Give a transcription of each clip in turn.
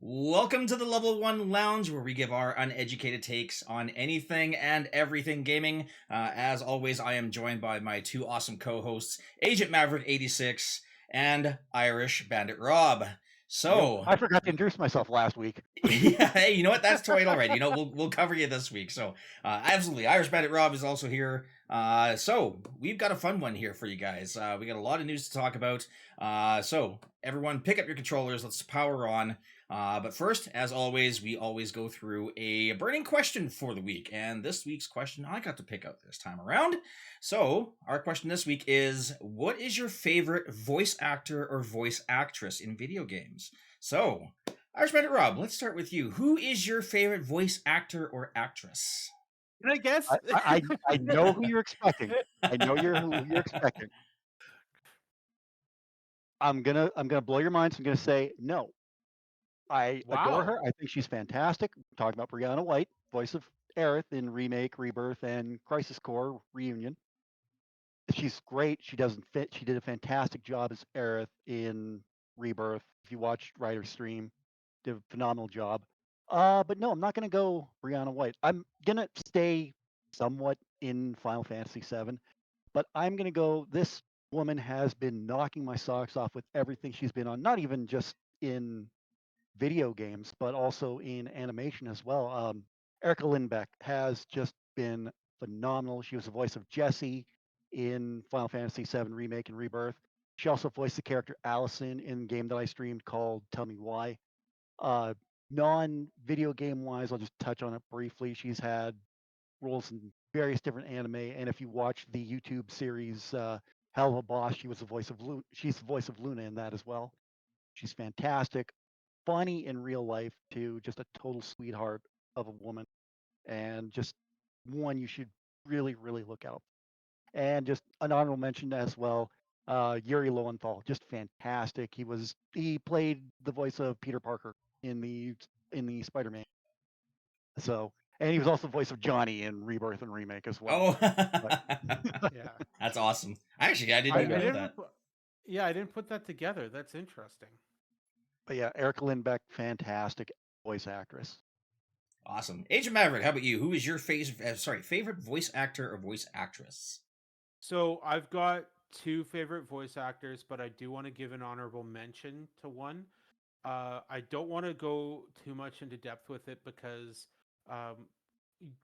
Welcome to the Level 1 Lounge, where we give our uneducated takes on anything and everything gaming. As always, I am joined by my two awesome co-hosts, Agent Maverick 86 and Irish Bandit Rob. So, I forgot to introduce myself last week. yeah, hey, you know what? That's totally all right. You know, we'll cover you this week. So, absolutely, Irish Bandit Rob is also here. So we've got a fun one here for you guys. We got a lot of news to talk about. So everyone, pick up your controllers. Let's power on. But first, as always, we always go through a burning question for the week. And this week's question I got to pick out this time around. So our question this week is, what is your favorite voice actor or voice actress in video games? So, Irish Bandit Rob, let's start with you. Who is your favorite voice actor or actress? Can I guess? I know who you're expecting. I know who you're expecting. I'm gonna blow your mind. So I'm gonna say no. I adore her. I think she's fantastic. We're talking about Brianna White, voice of Aerith in Remake, Rebirth, and Crisis Core Reunion. She's great. She did a fantastic job as Aerith in Rebirth. If you watched Ryder's stream, did a phenomenal job. But no, I'm not gonna go Brianna White. I'm gonna stay somewhat in Final Fantasy VII, but I'm gonna go. This woman has been knocking my socks off with everything she's been on. Not even just in video games, but also in animation as well. Erica Lindbeck has just been phenomenal. She was the voice of Jessie in Final Fantasy VII Remake and Rebirth. She also voiced the character Allison in a game that I streamed called Tell Me Why. Non-video game wise, I'll just touch on it briefly. She's had roles in various different anime, and if you watch the YouTube series Hell of a Boss, she's the voice of Luna in that as well. She's fantastic, funny in real life too, just a total sweetheart of a woman, and just one you should really, really look out. And just an honorable mention as well, Yuri Lowenthal, just fantastic. He played the voice of Peter Parker in the Spider-Man. So, and he was also the voice of Johnny in Rebirth and Remake as well. Oh, Yeah. That's awesome. Actually, I didn't even know that. I didn't put that together. That's interesting. But yeah, Erica Lindbeck, fantastic voice actress. Awesome. Agent Maverick, how about you? Who is your favorite voice actor or voice actress? So I've got two favorite voice actors, but I do want to give an honorable mention to one. I don't want to go too much into depth with it because,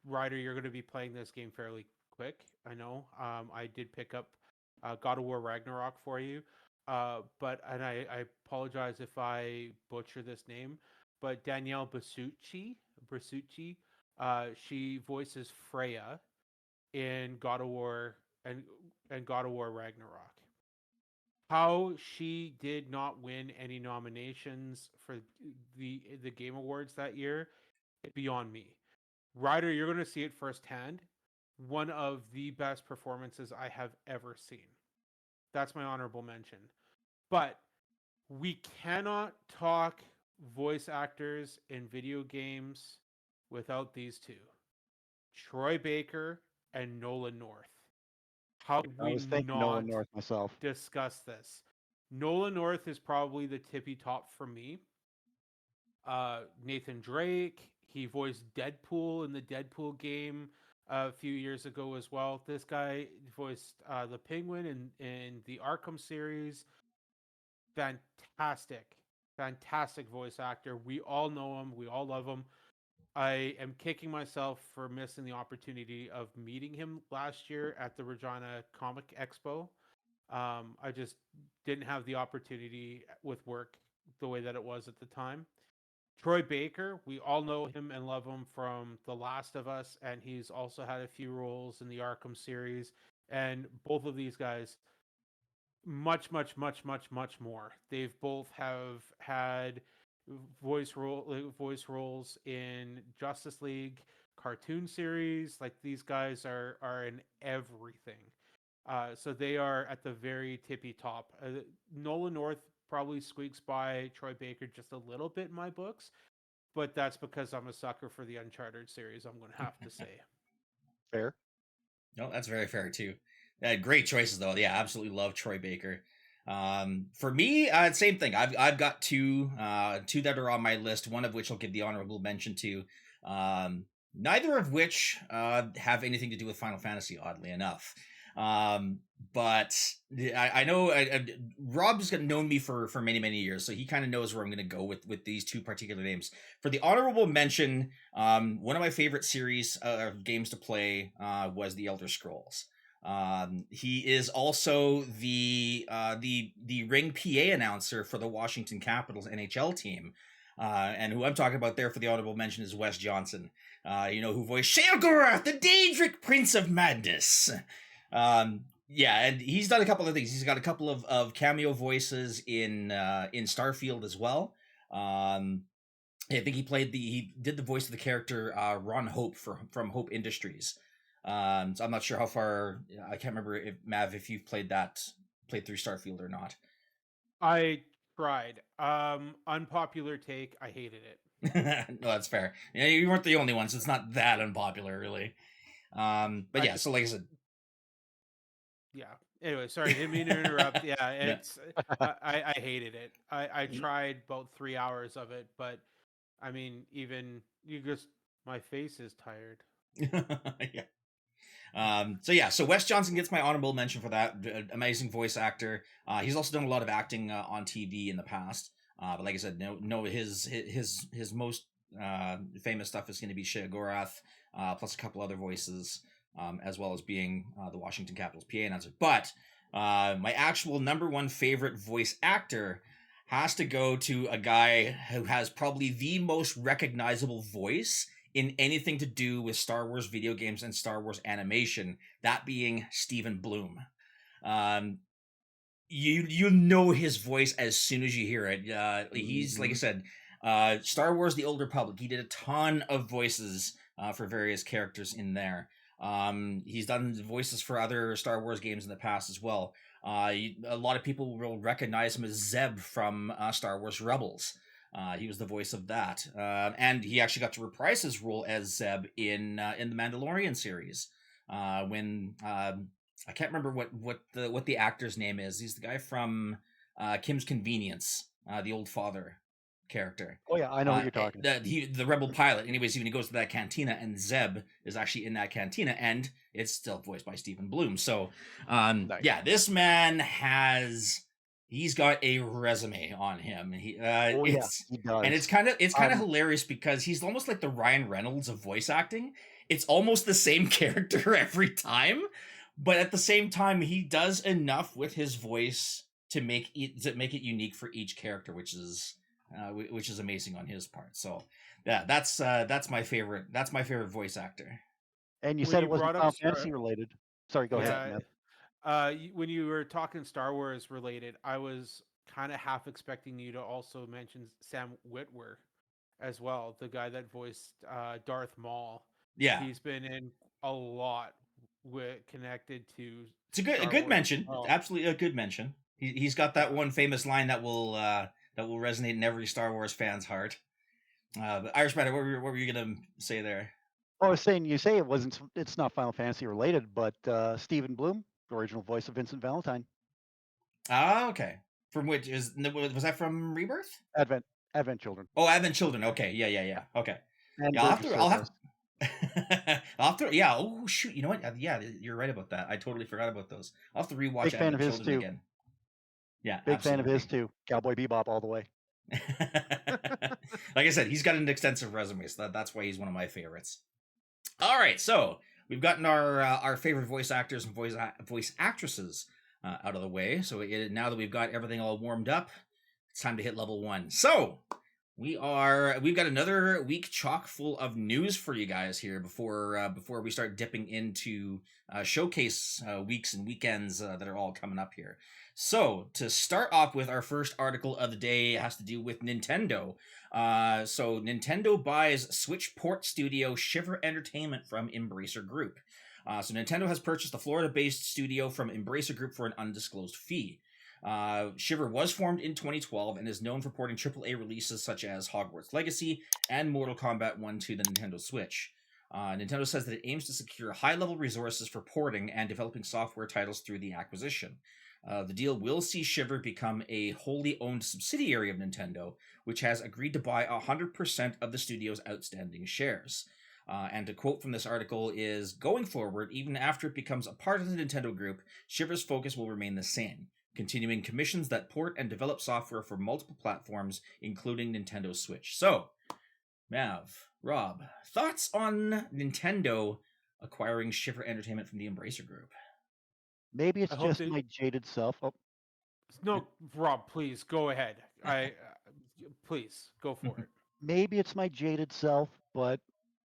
Ryder, you're going to be playing this game fairly quick. I know. I did pick up God of War Ragnarok for you, I apologize if I butcher this name, but Danielle Basucci, she voices Freya in God of War and God of War Ragnarok. How she did not win any nominations for the Game Awards that year, beyond me. Ryder, you're going to see it firsthand. One of the best performances I have ever seen. That's my honorable mention. But we cannot talk voice actors in video games without these two, Troy Baker and Nolan North. How did I we was thinking not Nolan North myself. discuss this? Nolan North is probably the tippy top for me. Nathan Drake, he voiced Deadpool in the Deadpool game a few years ago as well. This guy voiced the Penguin in the Arkham series. Fantastic voice actor. We all know him. We all love him. I am kicking myself for missing the opportunity of meeting him last year at the Regina Comic Expo. I just didn't have the opportunity with work the way that it was at the time. Troy Baker, we all know him and love him from The Last of Us, and he's also had a few roles in the Arkham series. And both of these guys, much more. They've both have had voice roles in Justice League cartoon series. Like, these guys are in everything. So they are at the very tippy top. Nolan North probably squeaks by Troy Baker just a little bit in my books, but that's because I'm a sucker for the Uncharted series, I'm going to have to say. Fair. No, that's very fair too. Great choices though. Yeah, absolutely love Troy Baker. For me, same thing. I've got two that are on my list. One of which I'll give the honorable mention to. Neither of which have anything to do with Final Fantasy, oddly enough. But I know Rob's known me for many years, so he kind of knows where I'm going to go with these two particular names. For the honorable mention, one of my favorite series of games to play was The Elder Scrolls. He is also the ring PA announcer for the Washington Capitals NHL team. And who I'm talking about there for the honorable mention is Wes Johnson. Who voiced Sheogorath, the Daedric Prince of Madness. Yeah, and he's done a couple of things. He's got a couple of cameo voices in Starfield as well. I think he did the voice of the character Ron Hope from Hope Industries. So I'm not sure how far. I can't remember if Mav, if you've played through Starfield or not. I tried. Unpopular take. I hated it. No, that's fair. Yeah, you weren't the only one, so it's not that unpopular, really. But yeah, so like I said. Yeah. Anyway, sorry, didn't mean to interrupt. Yeah, it's I hated it. I tried about 3 hours of it, but I mean, even my face is tired. Yeah. So Wes Johnson gets my honorable mention for that. Amazing voice actor. He's also done a lot of acting on TV in the past. But like I said, no, his most famous stuff is going to be Sheogorath, plus a couple other voices, as well as being the Washington Capitals PA announcer. But my actual number one favorite voice actor has to go to a guy who has probably the most recognizable voice in anything to do with Star Wars video games and Star Wars animation, that being Stephen Bloom. You know his voice as soon as you hear it. He's, like I said, Star Wars The Old Republic. He did a ton of voices for various characters in there. He's done voices for other Star Wars games in the past as well. A lot of people will recognize him as Zeb from Star Wars Rebels. He was the voice of that, and he actually got to reprise his role as Zeb in the Mandalorian series. When I can't remember what the actor's name is. He's the guy from Kim's Convenience, the old father character. Oh yeah, I know what you're talking about. The rebel pilot. Anyways, when he goes to that cantina, and Zeb is actually in that cantina, and it's still voiced by Stephen Bloom. So, nice. Yeah, this man he's got a resume on him. He does. And it's kind of hilarious because he's almost like the Ryan Reynolds of voice acting. It's almost the same character every time, but at the same time, he does enough with his voice to make it unique for each character, which is amazing on his part. So yeah, that's my favorite. That's my favorite voice actor. And you said it wasn't Final Fantasy related. Sorry, go ahead. When you were talking Star Wars related, I was kind of half expecting you to also mention Sam Witwer as well, the guy that voiced Darth Maul. Yeah, he's been in a lot connected to. It's a good mention. Absolutely a good mention. He's got that one famous line that will resonate in every Star Wars fan's heart. But Irishman, what were you gonna say there? I was saying, you say it's not Final Fantasy related, but Stephen Bloom, the original voice of Vincent Valentine. Ah, okay. From which was that from Rebirth? Advent Children. Oh, Advent Children. Okay, yeah. Okay. And yeah, I'll have to. Yeah. Oh shoot. You know what? Yeah, you're right about that. I totally forgot about those. I'll have to rewatch Big fan of his too. Again. Yeah. Big fan of his too. Cowboy Bebop all the way. Like I said, he's got an extensive resume, so that's why he's one of my favorites. All right, so we've gotten our favorite voice actors and voice actresses out of the way. So now that we've got everything all warmed up, it's time to hit level 1. So we've got another week chock full of news for you guys here before we start dipping into showcase weeks and weekends that are all coming up here. So to start off with, our first article of the day has to do with Nintendo. So Nintendo buys Switch port studio Shiver Entertainment from Embracer Group. So Nintendo has purchased a Florida-based studio from Embracer Group for an undisclosed fee. Shiver was formed in 2012 and is known for porting AAA releases such as Hogwarts Legacy and Mortal Kombat 1 to the Nintendo Switch. Nintendo says that it aims to secure high-level resources for porting and developing software titles through the acquisition. The deal will see Shiver become a wholly owned subsidiary of Nintendo, which has agreed to buy 100% of the studio's outstanding shares. And to quote from this article is, going forward, even after it becomes a part of the Nintendo group, Shiver's focus will remain the same, continuing commissions that port and develop software for multiple platforms, including Nintendo Switch. So, Mav, Rob, thoughts on Nintendo acquiring Shiver Entertainment from the Embracer Group? Maybe it's I hope just they. my jaded self. Oh, No, Rob, please go ahead. Please go for it. maybe it's my jaded self, but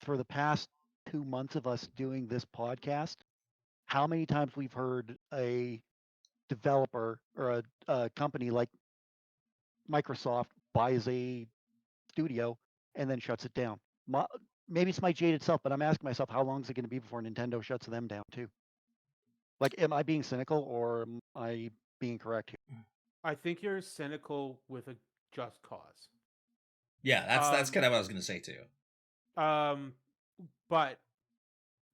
for the past 2 months of us doing this podcast, how many times we've heard a developer or a company like Microsoft buys a studio and then shuts it down. My, maybe it's my jaded self, but I'm asking myself, how long is it going to be before Nintendo shuts them down too? Like, am I being cynical or am I being correct here? I think you're cynical with a just cause. Yeah, that's kind of what I was going to say too. But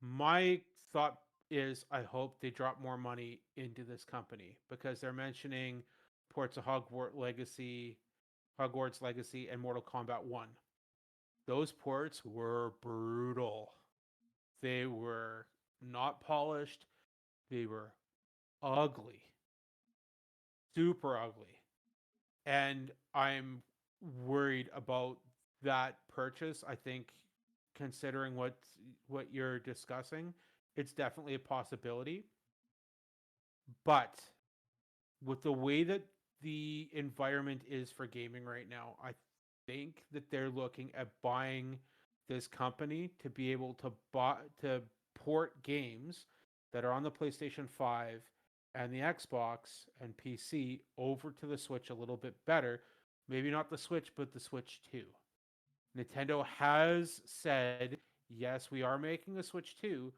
my thought is I hope they drop more money into this company because they're mentioning ports of Hogwarts Legacy, and Mortal Kombat 1. Those ports were brutal. They were not polished. They were ugly. Super ugly. And I'm worried about that purchase. I think considering what you're discussing, it's definitely a possibility. But with the way that the environment is for gaming right now, I think that they're looking at buying this company to be able to port games that are on the PlayStation 5 and the Xbox and PC over to the Switch a little bit better. Maybe not the Switch, but the Switch 2. Nintendo has said, yes, we are making a Switch 2.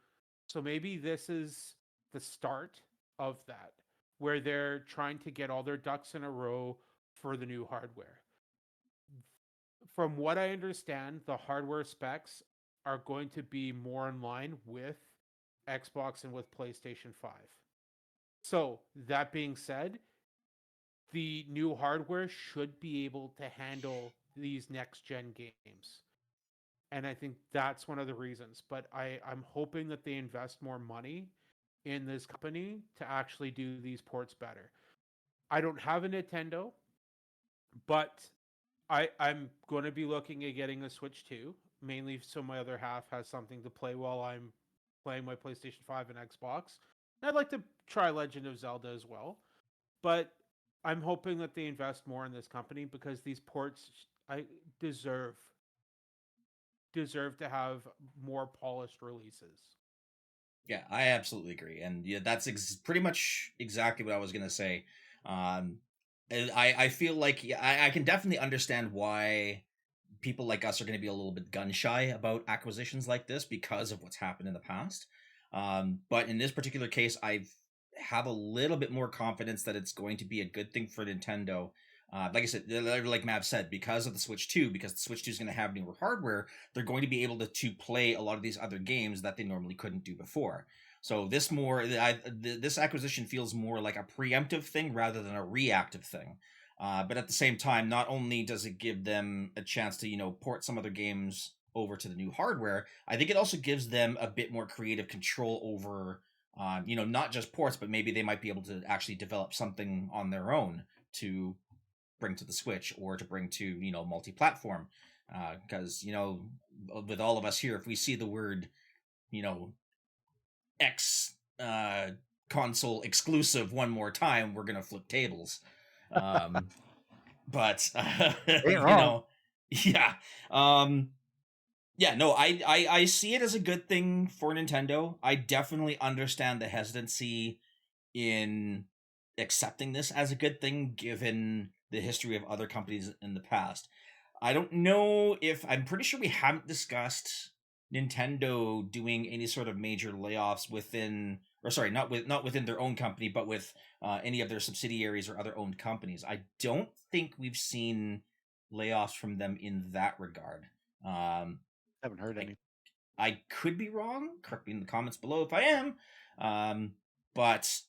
So maybe this is the start of that, where they're trying to get all their ducks in a row for the new hardware. From what I understand, the hardware specs are going to be more in line with Xbox and with PlayStation 5. So, that being said, the new hardware should be able to handle these next gen games. And I think that's one of the reasons. But I'm hoping that they invest more money in this company to actually do these ports better. I don't have a Nintendo, but I'm going to be looking at getting a Switch 2, mainly so my other half has something to play while I'm playing my PlayStation 5 and Xbox. And I'd like to try Legend of Zelda as well. But I'm hoping that they invest more in this company because these ports I deserve to have more polished releases. Yeah, I absolutely agree, and yeah, that's pretty much exactly what I was gonna say. I feel like yeah, I can definitely understand why people like us are going to be a little bit gun shy about acquisitions like this because of what's happened in the past. But in this particular case, I have a little bit more confidence that it's going to be a good thing for Nintendo. Like I said, like Mav said, because of the Switch 2, because the Switch 2 is going to have newer hardware, they're going to be able to play a lot of these other games that they normally couldn't do before. So this acquisition feels more like a preemptive thing rather than a reactive thing. But at the same time, not only does it give them a chance to, port some other games over to the new hardware, I think it also gives them a bit more creative control over, not just ports, but maybe they might be able to actually develop something on their own to bring to the Switch or to bring to, multi-platform. Because, with all of us here, if we see the word, X console exclusive one more time, we're going to flip tables. But Ain't wrong. yeah, yeah, no, I see it as a good thing for Nintendo. I definitely understand the hesitancy in accepting this as a good thing given the history of other companies in the past. I don't know if I'm pretty sure we haven't discussed Nintendo doing any sort of major layoffs within, or sorry, not within their own company, but with any of their subsidiaries or other owned companies. I don't think we've seen layoffs from them in that regard. Haven't heard any. I could be wrong. Correct me in the comments below if I am. But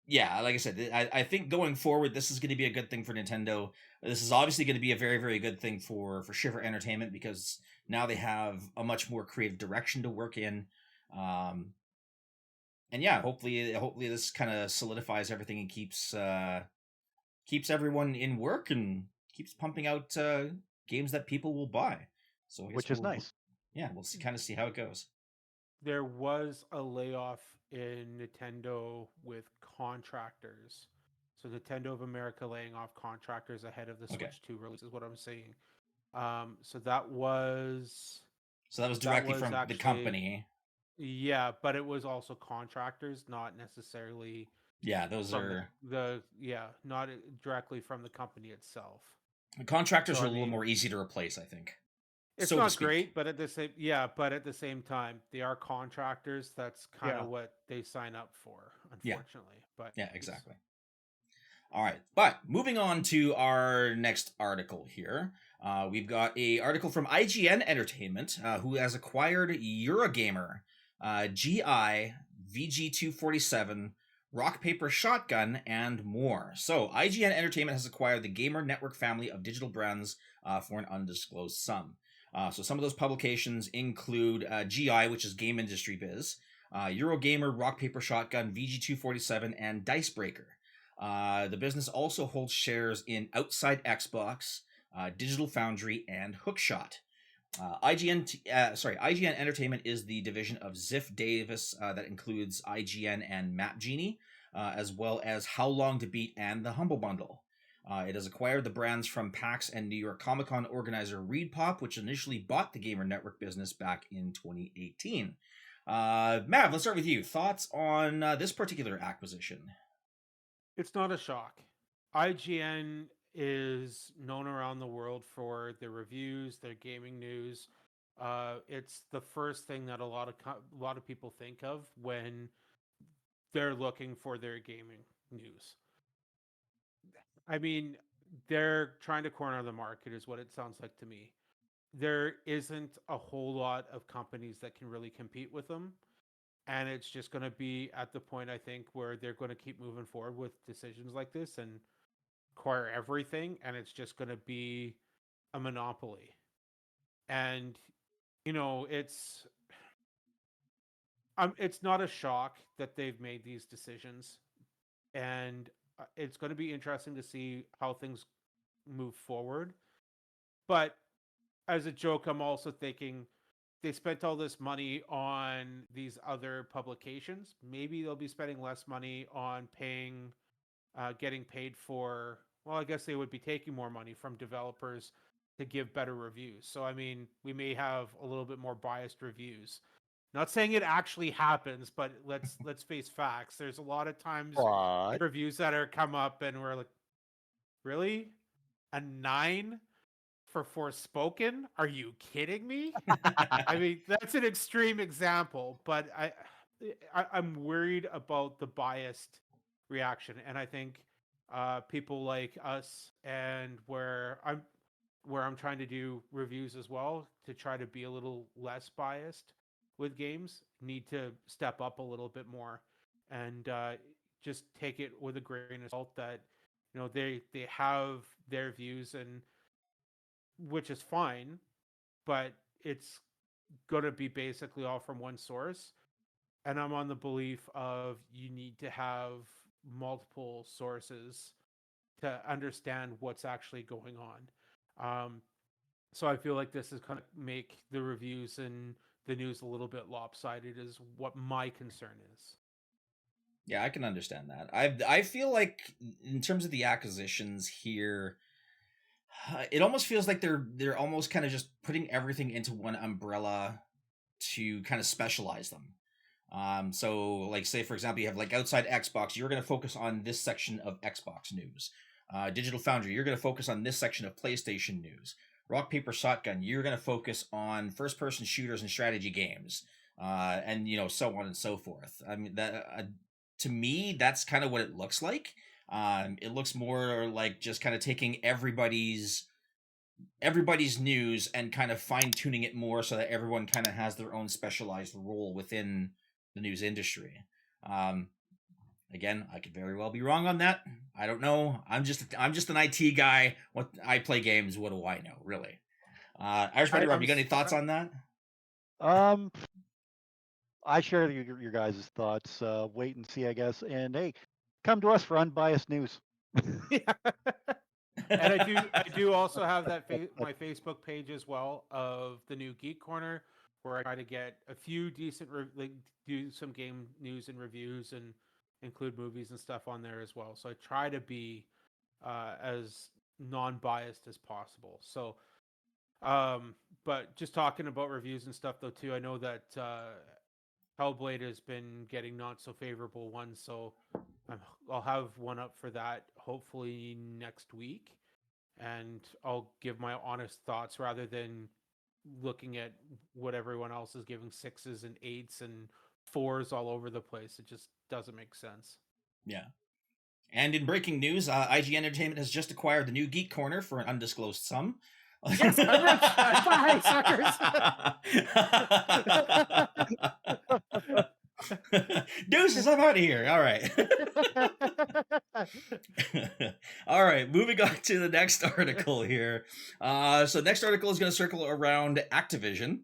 yeah, like I said, I think going forward, this is going to be a good thing for Nintendo. This is obviously going to be a very, very good thing for Shiver Entertainment, because now they have a much more creative direction to work in. And yeah, hopefully this kind of solidifies everything and keeps everyone in work and keeps pumping out games that people will buy. So I guess which is nice. Yeah, we'll kind of see how it goes. There was a layoff in Nintendo with contractors. So Nintendo of America laying off contractors ahead of the Okay. Switch 2 release is what I'm seeing. So that was directly from actually, the company. Yeah, but it was also contractors, not necessarily. Yeah, those are not directly from the company itself. Contractors are a little more easy to replace, I think. It's not great, but at the same time, they are contractors. That's kind of what they sign up for, unfortunately. Yeah. But yeah, exactly. All right, but moving on to our next article here. We've got a article from IGN Entertainment, who has acquired Eurogamer, GI, VG247, Rock Paper Shotgun, and more. So IGN Entertainment has acquired the Gamer Network family of digital brands for an undisclosed sum. So some of those publications include GI, which is Game Industry Biz, Eurogamer, Rock Paper Shotgun, VG247, and Dicebreaker. The business also holds shares in Outside Xbox, Digital Foundry, and Hookshot. IGN Entertainment is the division of Ziff Davis that includes IGN and Map Genie, as well as How Long to Beat and the Humble Bundle. It has acquired the brands from PAX and New York Comic Con organizer ReedPop, which initially bought the Gamer Network business back in 2018. Mav, let's start with you. Thoughts on this particular acquisition? It's not a shock. IGN is known around the world for their reviews, their gaming news. It's the first thing that a lot of people think of when they're looking for their gaming news. I mean, they're trying to corner the market, is what it sounds like to me. There isn't a whole lot of companies that can really compete with them. And it's just going to be at the point, I think, where they're going to keep moving forward with decisions like this and acquire everything. And it's just going to be a monopoly. And, it's not a shock that they've made these decisions. And it's going to be interesting to see how things move forward. But as a joke, I'm also thinking they spent all this money on these other publications. Maybe they'll be spending less money on getting paid for. Well, I guess they would be taking more money from developers to give better reviews. So, I mean, we may have a little bit more biased reviews. Not saying it actually happens, but let's face facts. There's a lot of times reviews that are come up and we're like, really? A 9 for Forspoken? Are you kidding me? I mean, that's an extreme example, but I'm worried about the biased reaction, and I think people like us and where I'm trying to do reviews as well to try to be a little less biased with games need to step up a little bit more and just take it with a grain of salt that they have their views, and which is fine, but it's going to be basically all from one source. And I'm on the belief of you need to have multiple sources to understand what's actually going on. So I feel like this is going to make the reviews and the news a little bit lopsided, is what my concern is. Yeah, I can understand that. I feel like in terms of the acquisitions here, it almost feels like they're almost kind of just putting everything into one umbrella to kind of specialize them. So like say for example, you have like Outside Xbox, you're going to focus on this section of Xbox news. Digital Foundry, you're going to focus on this section of PlayStation news. Rock Paper Shotgun, you're going to focus on first-person shooters and strategy games, and so on and so forth. I mean, that to me, that's kind of what it looks like. It looks more like just kind of taking everybody's news and kind of fine-tuning it more so that everyone kind of has their own specialized role within the news industry. Again, I could very well be wrong on that. I don't know. I'm just an IT guy. What I play games. What do I know, really? Irish Spider Rob, you got any thoughts on that? Um, I share your guys' thoughts. Wait and see, I guess. And hey, come to us for unbiased news. Yeah. And I do also have that my Facebook page as well of the new Geek Corner, where I try to get a few decent like do some game news and reviews and include movies and stuff on there as well. So I try to be as non-biased as possible. So, but just talking about reviews and stuff though too, I know that Hellblade has been getting not so favorable ones, so I'll have one up for that hopefully next week, and I'll give my honest thoughts rather than looking at what everyone else is giving 6s and 8s and 4s all over the place. It just doesn't make sense. Yeah. And in breaking news, IGN Entertainment has just acquired the new Geek Corner for an undisclosed sum. Yes, I'm rich. Bye, suckers. Deuces, I'm out of here. All right. All right, moving on to the next article here. So next article is going to circle around Activision.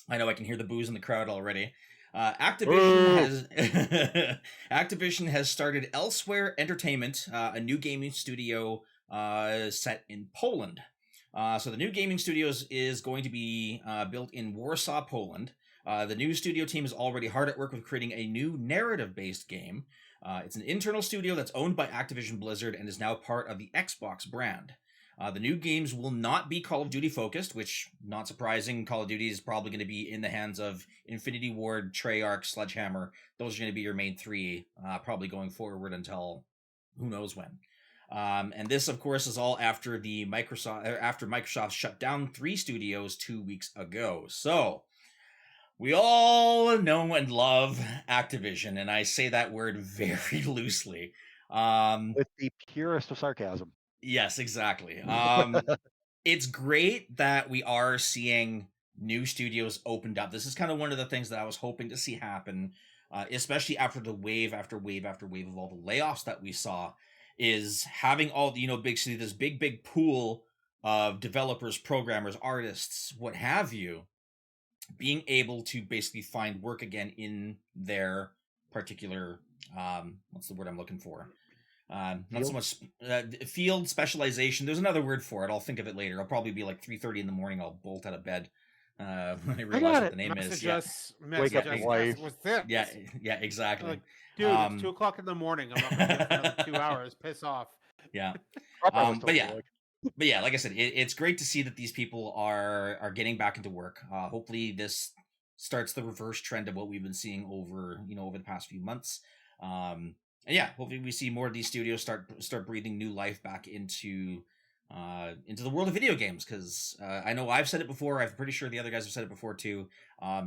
I know I can hear the boos in the crowd already. Activision has started Elsewhere Entertainment, a new gaming studio set in Poland. So the new gaming studios is going to be built in Warsaw, Poland. The new studio team is already hard at work with creating a new narrative-based game. It's an internal studio that's owned by Activision Blizzard and is now part of the Xbox brand. The new games will not be Call of Duty focused, which, not surprising, Call of Duty is probably going to be in the hands of Infinity Ward, Treyarch, Sledgehammer. Those are going to be your main three, probably going forward until who knows when. And this, of course, is all after Microsoft shut down 3 studios 2 weeks ago. So we all know and love Activision, and I say that word very loosely. With the purest of sarcasm. Yes, exactly. It's great that we are seeing new studios opened up. This is kind of one of the things that I was hoping to see happen, especially after the wave after wave after wave of all the layoffs that we saw, is having all the, this big pool of developers, programmers, artists, what have you, being able to basically find work again in their particular, what's the word I'm looking for? Not so much field specialization. There's another word for it. I'll think of it later. I'll probably be like 3:30 in the morning. I'll bolt out of bed when I realize what the name is. Wake up and wife. Yeah, exactly. Like, dude, it's 2:00 in the morning. I'm not going to get up for another 2 hours. Piss off. Yeah. But yeah, like I said, it's great to see that these people are getting back into work. Hopefully, this starts the reverse trend of what we've been seeing over the past few months. And yeah, hopefully we see more of these studios start breathing new life back into the world of video games. Because I know I've said it before. I'm pretty sure the other guys have said it before too.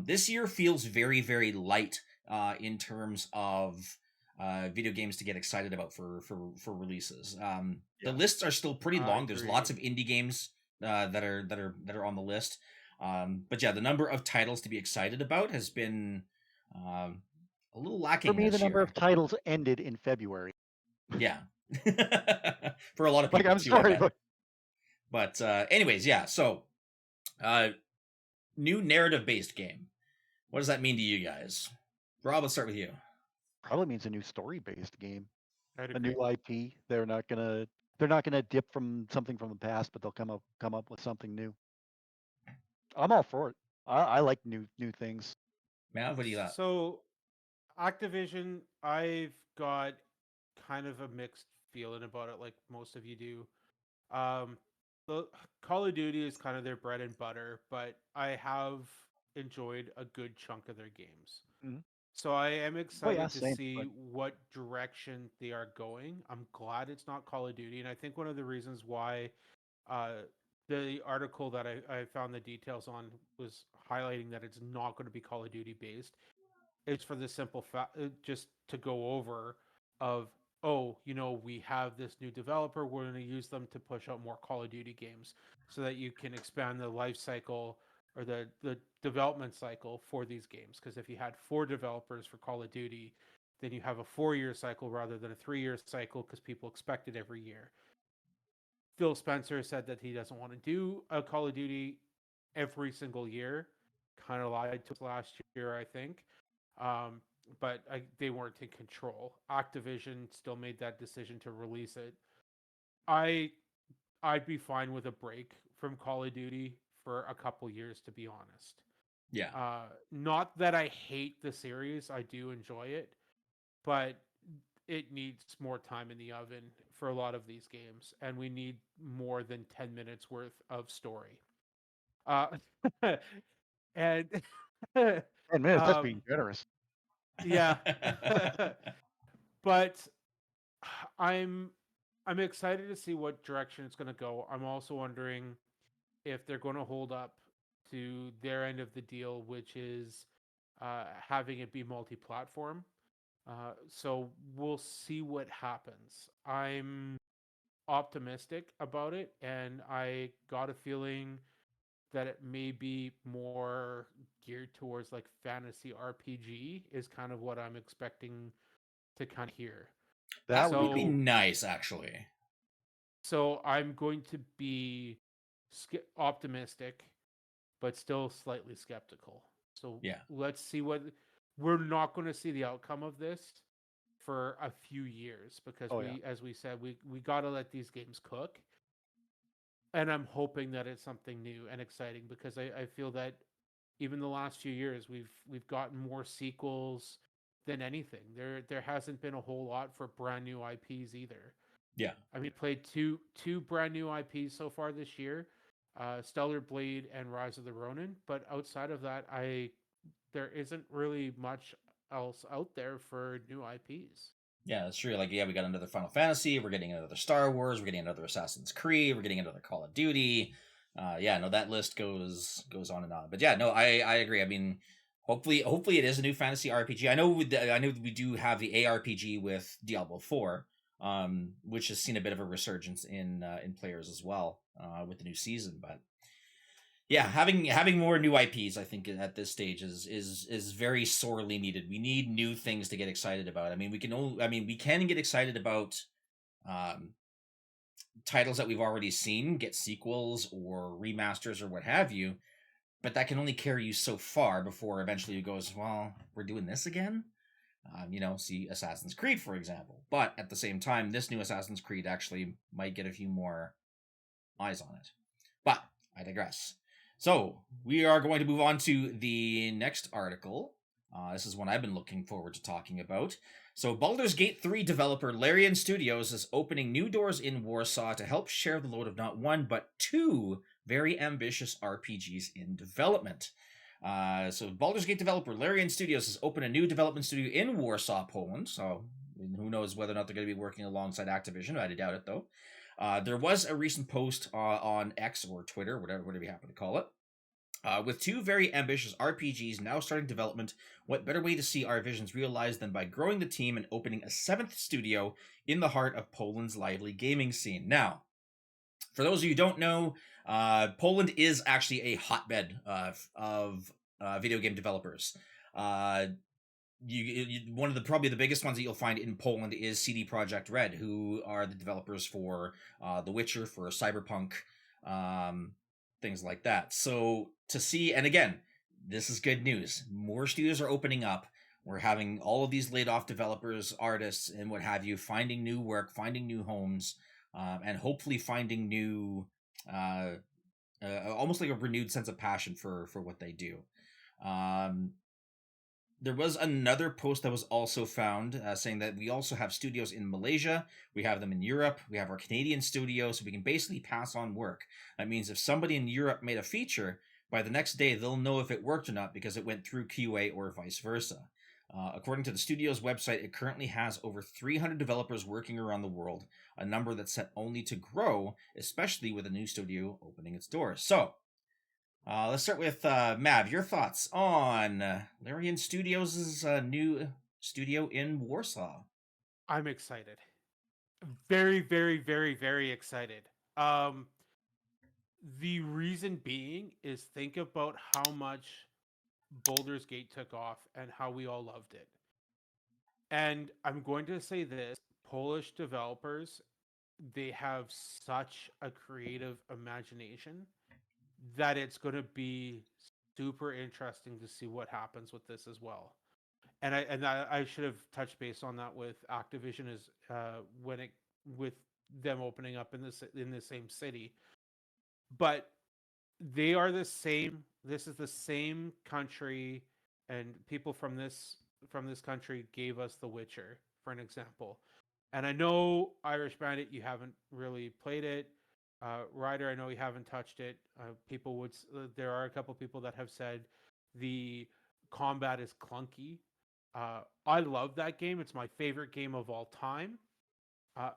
This year feels very, very light in terms of video games to get excited about for releases. The lists are still pretty long. There's lots of indie games that are on the list. But yeah, the number of titles to be excited about has been a little lacking. For me, the number of titles ended in February. Yeah. For a lot of people. I'm sorry, but anyways, yeah. So, new narrative-based game. What does that mean to you guys? Rob, let's start with you. Probably means a new story-based game, a new IP. They're not gonna dip from something from the past, but they'll come up with something new. I'm all for it. I like new things. Matt, what do you got? So, Activision, I've got kind of a mixed feeling about it, like most of you do. The Call of Duty is kind of their bread and butter, but I have enjoyed a good chunk of their games. Mm-hmm. So I am excited to see what direction they are going. I'm glad it's not Call of Duty, and I think one of the reasons why the article that I found the details on was highlighting that it's not going to be Call of Duty based. It's for the simple fact, just to go over of, we have this new developer. We're going to use them to push out more Call of Duty games so that you can expand the life cycle or the development cycle for these games. Because if you had 4 developers for Call of Duty, then you have a 4-year cycle rather than a 3-year cycle because people expect it every year. Phil Spencer said that he doesn't want to do a Call of Duty every single year. Kind of lied to us last year, I think. But they weren't in control. Activision still made that decision to release it. I'd be fine with a break from Call of Duty for a couple years, to be honest. Yeah. Not that I hate the series, I do enjoy it, but it needs more time in the oven for a lot of these games, and we need more than 10 minutes worth of story. Uh, and 10 minutes, that's um, being generous. yeah, but I'm excited to see what direction it's going to go. I'm also wondering if they're going to hold up to their end of the deal, which is having it be multi-platform. So we'll see what happens. I'm optimistic about it, and I got a feeling that it may be more geared towards like fantasy RPG is kind of what I'm expecting to kind of hear. That That would be would be cool. nice, actually. So I'm going to be optimistic, but still slightly skeptical. So Yeah. let's see what we're not going to see the outcome of this for a few years because as we said, we got to let these games cook. And I'm hoping that it's something new and exciting because I feel that even the last few years we've gotten more sequels than anything. There hasn't been a whole lot for brand new IPs either. Yeah. I mean, played two brand new IPs so far this year, Stellar Blade and Rise of the Ronin. But outside of that, there isn't really much else out there for new IPs. Yeah, that's true. Like, yeah, we got another Final Fantasy. We're getting another Star Wars. We're getting another Assassin's Creed. We're getting another Call of Duty. Yeah, no, that list goes on and on. But yeah, no, I agree. I mean, hopefully it is a new fantasy RPG. I know we do have the ARPG with Diablo 4, which has seen a bit of a resurgence in players as well with the new season. But yeah, having more new IPs, I think at this stage is very sorely needed. We need new things to get excited about. I mean, we can get excited about titles that we've already seen, get sequels or remasters or what have you, but that can only carry you so far before eventually it goes, well, we're doing this again. See Assassin's Creed, for example. But at the same time, this new Assassin's Creed actually might get a few more eyes on it. But I digress. So we are going to move on to the next article. This is one I've been looking forward to talking about. So Baldur's Gate 3 developer Larian Studios is opening new doors in Warsaw to help share the load of not one, but two very ambitious RPGs in development. So Baldur's Gate developer Larian Studios has opened a new development studio in Warsaw, Poland. So who knows whether or not they're going to be working alongside Activision. I doubt it, though. There was a recent post on X or Twitter, whatever you happen to call it, with two very ambitious RPGs now starting development. What better way to see our visions realized than by growing the team and opening a seventh studio in the heart of Poland's lively gaming scene? Now, for those of you who don't know, Poland is actually a hotbed of video game developers. One of the probably the biggest ones that you'll find in Poland is CD Projekt Red, who are the developers for The Witcher, for Cyberpunk, things like that. So to see, and again, this is good news. More studios are opening up. We're having all of these laid off developers, artists, and what have you, finding new work, finding new homes, and hopefully finding new, almost like a renewed sense of passion for what they do. There was another post that was also found saying that we also have studios in Malaysia, we have them in Europe, we have our Canadian studios, so we can basically pass on work. That means if somebody in Europe made a feature, by the next day they'll know if it worked or not because it went through QA or vice versa. According to the studio's website, it currently has over 300 developers working around the world, a number that's set only to grow, especially with a new studio opening its doors. So, let's start with Mav. Your thoughts on Larian Studios' new studio in Warsaw? I'm excited. Very, very, very, very excited. The reason being is think about how much Baldur's Gate took off and how we all loved it. And I'm going to say this, Polish developers, they have such a creative imagination that it's going to be super interesting to see what happens with this as well. And I should have touched base on that with Activision is when it with them opening up in the same city, but they are the same. This is the same country, and people from this country gave us The Witcher, for an example. And I know Irish Bandit, you haven't really played it. Ryder, I know you haven't touched it. There are a couple people that have said the combat is clunky. I love that game. It's my favorite game of all time. Uh,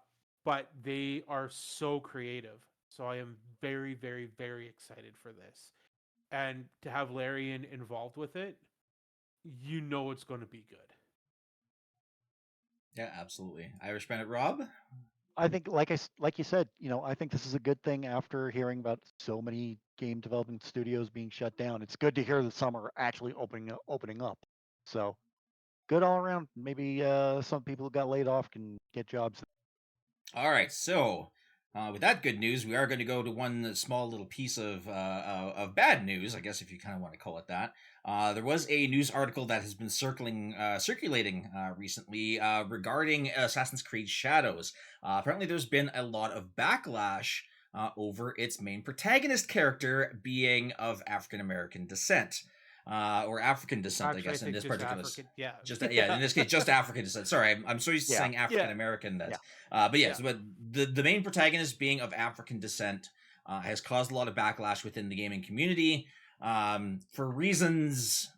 but they are so creative. So I am very, very, very excited for this. And to have Larian involved with it, you know it's going to be good. Yeah, absolutely. Irish Bandit Rob? I think, like you said, I think this is a good thing after hearing about so many game development studios being shut down. It's good to hear that some are actually opening up. So good all around. Maybe some people who got laid off can get jobs. All right, so with that good news, we are going to go to one small little piece of bad news, I guess, if you kind of want to call it that. There was a news article that has been circulating recently regarding Assassin's Creed Shadows. Apparently, there's been a lot of backlash over its main protagonist character being of African American descent. Or African descent, Actually, I guess, in this particular African, yeah, in this case, just African descent. Sorry, I'm so used to Yeah. saying African American that, Yeah. but yes, but the main protagonist being of African descent has caused a lot of backlash within the gaming community for reasons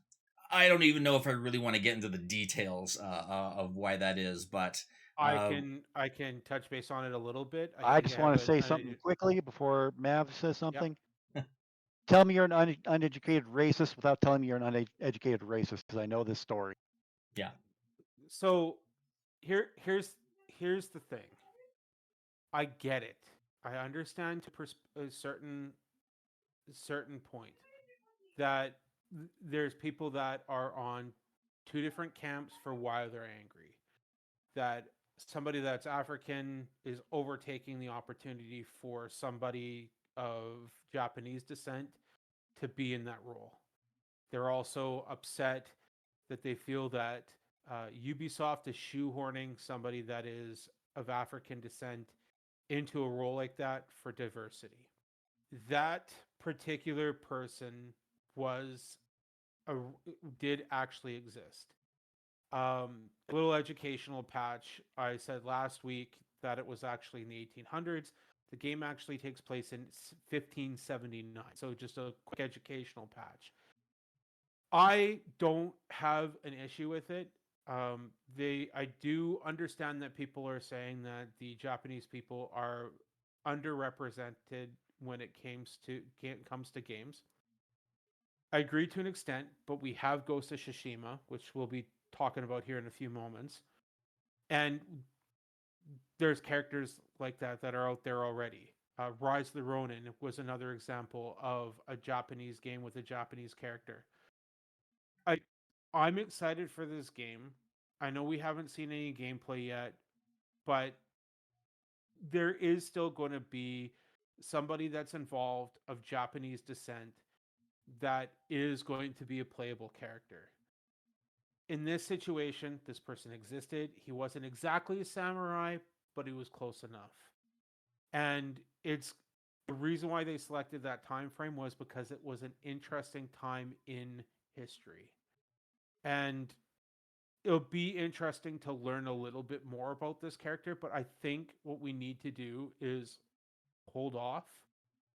I don't even know if I really want to get into the details of why that is, but I can touch base on it a little bit. I just want to say something quickly before Mav says Yep. something. Tell me you're an uneducated racist without telling me you're an uneducated racist, because I know this story. Yeah. So here's the thing. I get it. I understand to a certain point that there's people that are on two different camps for why they're angry. That somebody that's African is overtaking the opportunity for somebody of Japanese descent to be in that role. They're also upset that they feel that Ubisoft is shoehorning somebody that is of African descent into a role like that for diversity. That particular person was did actually exist. A little educational patch. I said last week that it was actually in the 1800s. The game actually takes place in 1579. So just a quick educational patch. I don't have an issue with it. I do understand that people are saying that the Japanese people are underrepresented when it comes to games. I agree to an extent, but we have Ghost of Tsushima, which we'll be talking about here in a few moments, and there's characters like that are out there already. Rise of the Ronin was another example of a Japanese game with a Japanese character. I'm excited for this game. I know we haven't seen any gameplay yet, but there is still going to be somebody that's involved of Japanese descent that is going to be a playable character. In this situation, this person existed. He wasn't exactly a samurai, but he was close enough. And it's the reason why they selected that time frame was because it was an interesting time in history. And it'll be interesting to learn a little bit more about this character, but I think what we need to do is hold off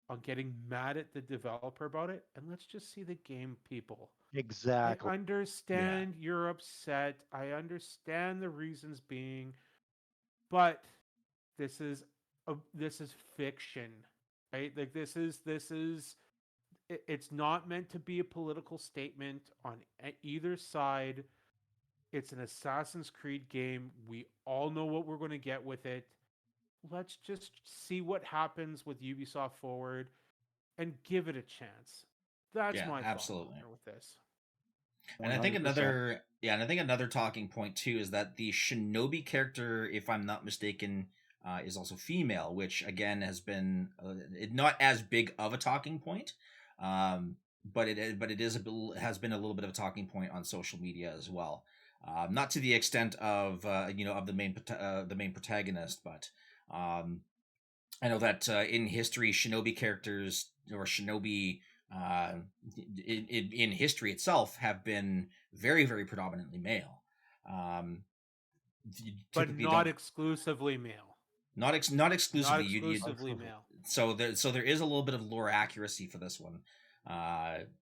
on getting mad at the developer about it, and let's just see the game, people. Exactly. I understand you're upset. I understand the reasons being, but this is fiction, right? Like this is it's not meant to be a political statement on either side. It's an Assassin's Creed game. We all know what we're going to get with it. Let's just see what happens with Ubisoft Forward and give it a chance. That's my absolutely thought with this. And I think 100%. another talking point too is that the Shinobi character, if I'm not mistaken, is also female, which again has been not as big of a talking point, um, but it has been a little bit of a talking point on social media as well. Not to the extent of of the main protagonist, but um, I know that in history, Shinobi characters or Shinobi uh, in history itself have been very, very predominantly male. Um, you but typically not don't exclusively male. not exclusively. Not exclusively male. So there is a little bit of lore accuracy for this one,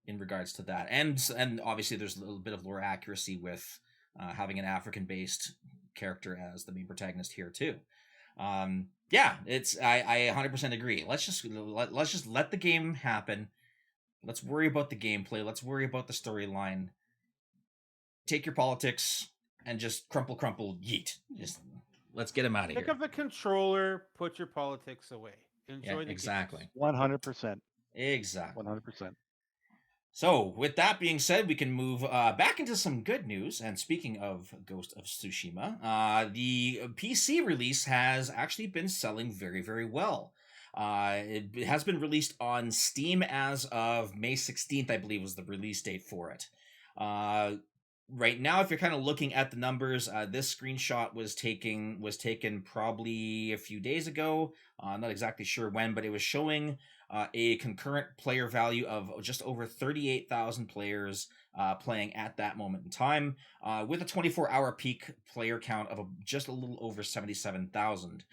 in regards to that, and obviously there's a little bit of lore accuracy with having an African based character as the main protagonist here too. Yeah, I 100% agree. Let's just let the game happen. Let's worry about the gameplay. Let's worry about the storyline. Take your politics and just crumple, yeet. Just let's get him out of Pick here. up the controller, put your politics away. Enjoy the exactly. games. 100%. Exactly. 100%. So, with that being said, we can move back into some good news. And speaking of Ghost of Tsushima, the PC release has actually been selling very, very well. It has been released on Steam as of May 16th, I believe was the release date for it. Right now, if you're kind of looking at the numbers, this screenshot was taken probably a few days ago. Not exactly sure when, but it was showing a concurrent player value of just over 38,000 players playing at that moment in time, with a 24-hour peak player count of just a little over 77,000.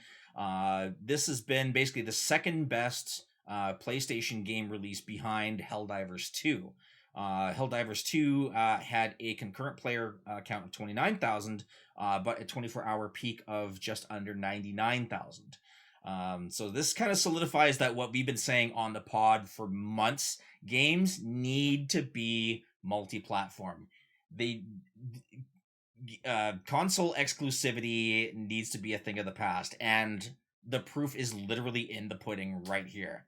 This has been basically the second best PlayStation game release behind Helldivers 2. Helldivers 2 had a concurrent player count of 29,000, but a 24-hour peak of just under 99,000. So this kind of solidifies that what we've been saying on the pod for months: games need to be multi-platform. Console exclusivity needs to be a thing of the past, and the proof is literally in the pudding right here.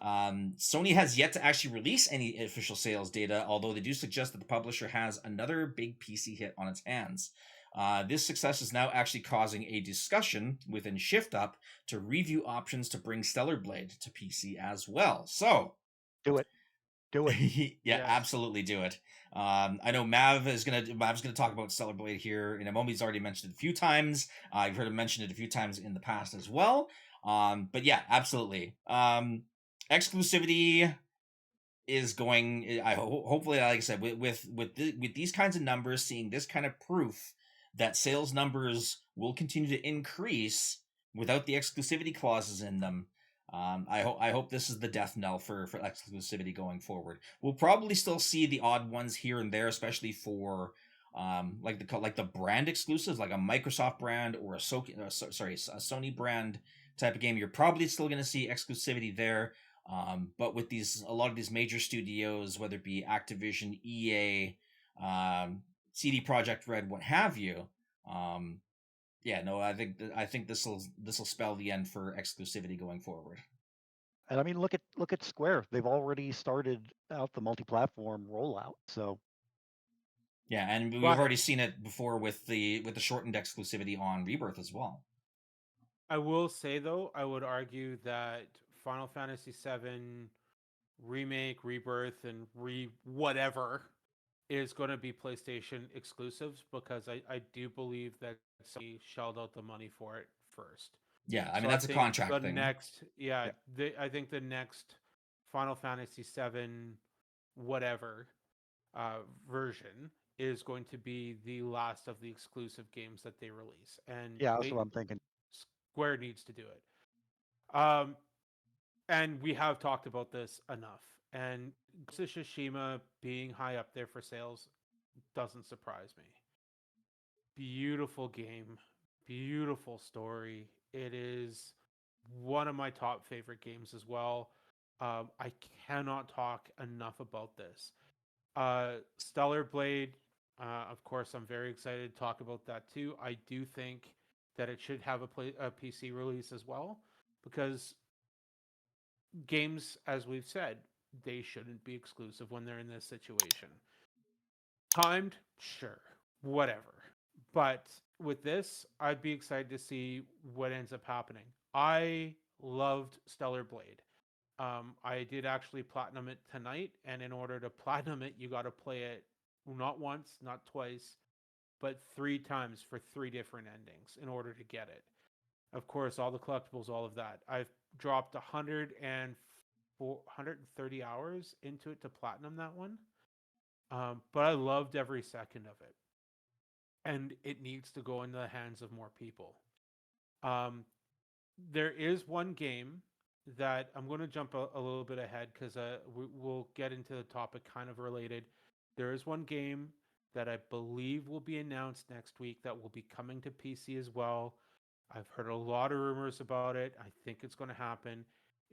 Sony has yet to actually release any official sales data, although they do suggest that the publisher has another big PC hit on its hands. This success is now actually causing a discussion within ShiftUp to review options to bring Stellar Blade to PC as well. So, Do it. Do it. yeah, Yes. absolutely do it. I know Mav's gonna talk about Stellar Blade here in a moment. He's already mentioned it a few times. I've heard him mention it a few times in the past as well. But yeah, absolutely. Exclusivity is going. Hopefully, like I said, with these kinds of numbers, seeing this kind of proof that sales numbers will continue to increase without the exclusivity clauses in them. I hope this is the death knell for exclusivity going forward. We'll probably still see the odd ones here and there, especially for like the brand exclusives, like a Microsoft brand or a Sony brand type of game. You're probably still going to see exclusivity there. But with a lot of these major studios, whether it be Activision, EA, CD Projekt Red, what have you, yeah, no, I think this will spell the end for exclusivity going forward. And I mean, look at Square. They've already started out the multi-platform rollout. So yeah, and we've But already seen it before with the shortened exclusivity on Rebirth as well. I will say though, I would argue that Final Fantasy VII remake, rebirth, and whatever is going to be PlayStation exclusives, because I do believe that Sony shelled out the money for it first. Yeah, I mean So that's a think contract the thing. next, Yeah. I think the next Final Fantasy VII whatever version is going to be the last of the exclusive games that they release, and yeah, that's what I'm thinking. Square needs to do it. And we have talked about this enough. And Ghost of Tsushima being high up there for sales doesn't surprise me. Beautiful game, beautiful story. It is one of my top favorite games as well. I cannot talk enough about this. Stellar Blade, of course, I'm very excited to talk about that too. I do think that it should have a PC release as well, because games, as we've said, they shouldn't be exclusive when they're in this situation. Timed, sure, whatever. But with this, I'd be excited to see what ends up happening. I loved Stellar Blade. I did actually platinum it tonight, and in order to platinum it, you got to play it not once, not twice, but 3 times for 3 different endings in order to get it. Of course, all the collectibles, all of that. I've dropped 130 hours into it to platinum that one. But I loved every second of it. And it needs to go into the hands of more people. There is one game that I'm going to jump a little bit ahead because we'll get into the topic kind of related. There is one game that I believe will be announced next week that will be coming to PC as well. I've heard a lot of rumors about it. I think it's going to happen.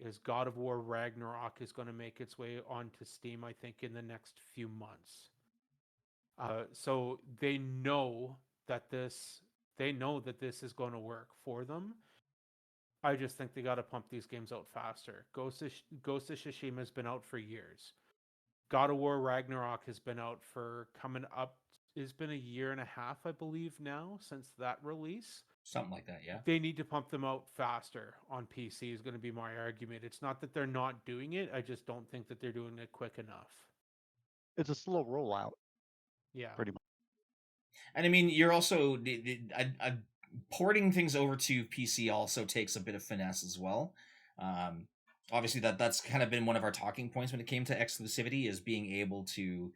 Is God of War Ragnarok is going to make its way onto Steam, I think, in the next few months. So they know that this is going to work for them. I just think they got to pump these games out faster. Ghost of Tsushima has been out for years. God of War Ragnarok has been out for coming up. It's been a year and a half, I believe, now since that release. Something like that, yeah. They need to pump them out faster on PC is going to be my argument. It's not that they're not doing it. I just don't think that they're doing it quick enough. It's a slow rollout. Yeah. Pretty much. And I mean, you're also porting things over to PC also takes a bit of finesse as well. Obviously, that's kind of been one of our talking points when it came to exclusivity, is being able to,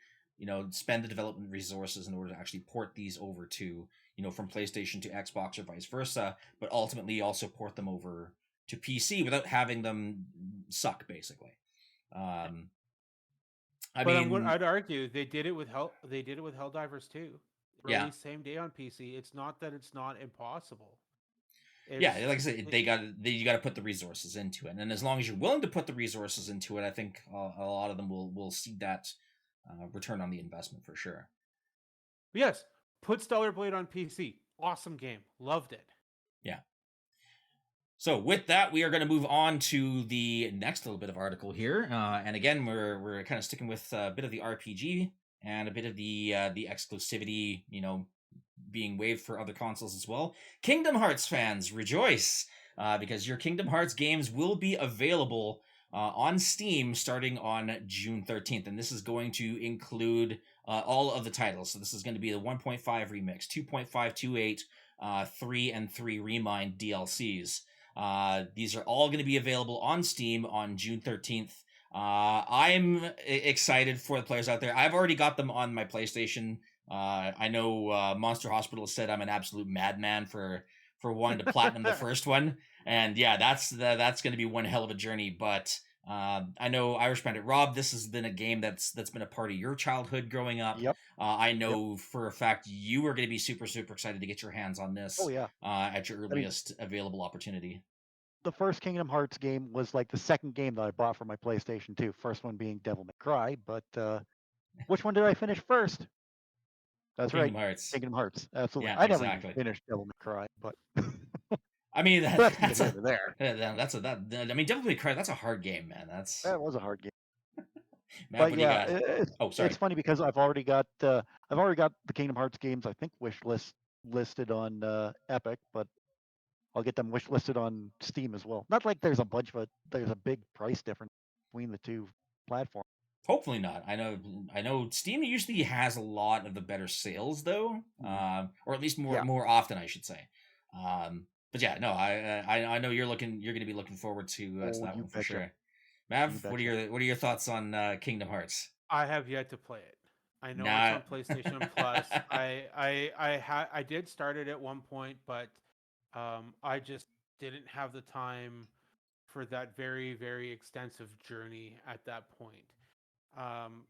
spend the development resources in order to actually port these over to, from PlayStation to Xbox or vice versa, but ultimately also port them over to PC without having them suck, basically. I'd argue they did it with Helldivers too. Released same day on PC. It's not that it's not impossible. Like I said, you got to put the resources into it, and as long as you're willing to put the resources into it, I think a lot of them will see that return on the investment for sure. Yes, put Stellar Blade on PC. Awesome game, loved it. Yeah. So with that, we are going to move on to the next little bit of article here, and again, we're kind of sticking with a bit of the RPG and a bit of the exclusivity, being waived for other consoles as well. Kingdom Hearts fans, rejoice, because your Kingdom Hearts games will be available on Steam starting on June 13th, and this is going to include all of the titles. So this is going to be the 1.5 remix, 2.528, 3 and 3 Remind DLCs. These are all going to be available on Steam on June 13th. I'm excited for the players out there. I've already got them on my PlayStation. I know Monster Hospital said I'm an absolute madman for wanting to platinum the first one, and yeah, that's going to be one hell of a journey. But I know Irish Bandit Rob, this has been a game that's been a part of your childhood growing up. Yep. I know for a fact you are going to be super excited to get your hands on this. Oh yeah. At your earliest available opportunity. The first Kingdom Hearts game was like the second game that I bought for my PlayStation 2. First one being Devil May Cry, but which one did I finish first? That's Kingdom right. Hearts. Kingdom Hearts. Absolutely. Yeah, I never exactly. even finished Devil May Cry, but I mean that's over there. I mean, Devil May Cry, that's a hard game, man. That was a hard game. Matt, but yeah, sorry. It's funny because I've already got the Kingdom Hearts games, I think, listed on Epic, but I'll get them listed on Steam as well. Not like there's a big price difference between the two platforms. Hopefully not. I know Steam usually has a lot of the better sales though, or at least more often, I should say. But yeah, no, I know you're going to be looking forward to that one for sure. Mav, what are your thoughts on Kingdom Hearts? I have yet to play it. I know it's on PlayStation Plus. I did start it at one point, but I just didn't have the time for that very, very extensive journey at that point. I'm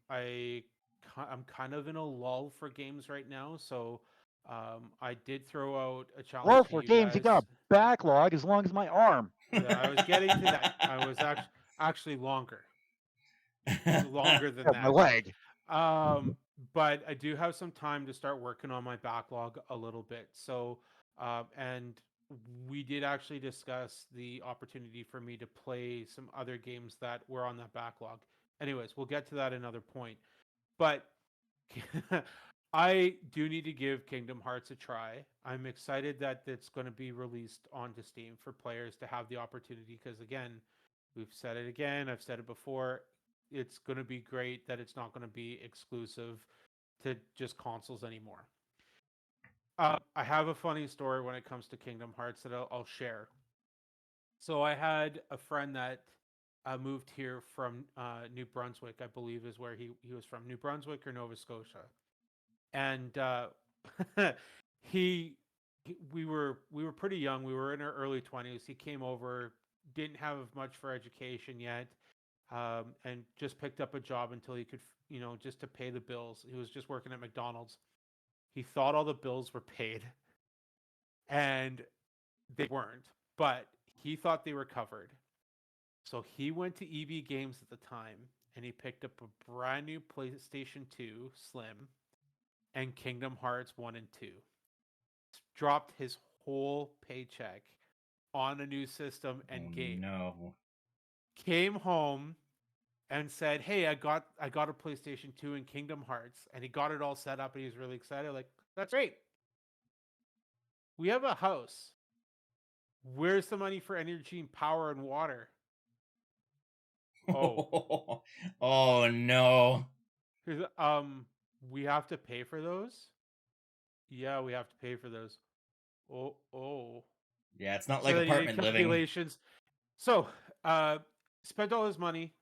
kind of in a lull for games right now, so I did throw out a challenge. Well, for games, you got a backlog as long as my arm. Yeah, I was getting to that. I was actually longer than that. My leg. But I do have some time to start working on my backlog a little bit. So, and we did actually discuss the opportunity for me to play some other games that were on that backlog. Anyways, we'll get to that another point. But I do need to give Kingdom Hearts a try. I'm excited that it's going to be released onto Steam for players to have the opportunity because, again, we've said it again, I've said it before. It's going to be great that it's not going to be exclusive to just consoles anymore. I have a funny story when it comes to Kingdom Hearts that I'll share. So I had a friend that moved here from New Brunswick, I believe is where he was from, New Brunswick or Nova Scotia. And he, we were pretty young. We were in our early 20s. He came over, didn't have much for education yet, and just picked up a job until he could, just to pay the bills. He was just working at McDonald's. He thought all the bills were paid, and they weren't, but he thought they were covered. So he went to EB Games at the time, and he picked up a brand new PlayStation 2 Slim and Kingdom Hearts 1 and 2. Dropped his whole paycheck on a new system and game. No. Came home and said, "Hey, I got a PlayStation 2 and Kingdom Hearts," and he got it all set up and he was really excited. Like, that's great. We have a house. Where's the money for energy and power and water? Oh. Oh no. We have to pay for those? Yeah, we have to pay for those. Oh. Yeah, it's not So like then he did apartment living. calculations. So, spent all his money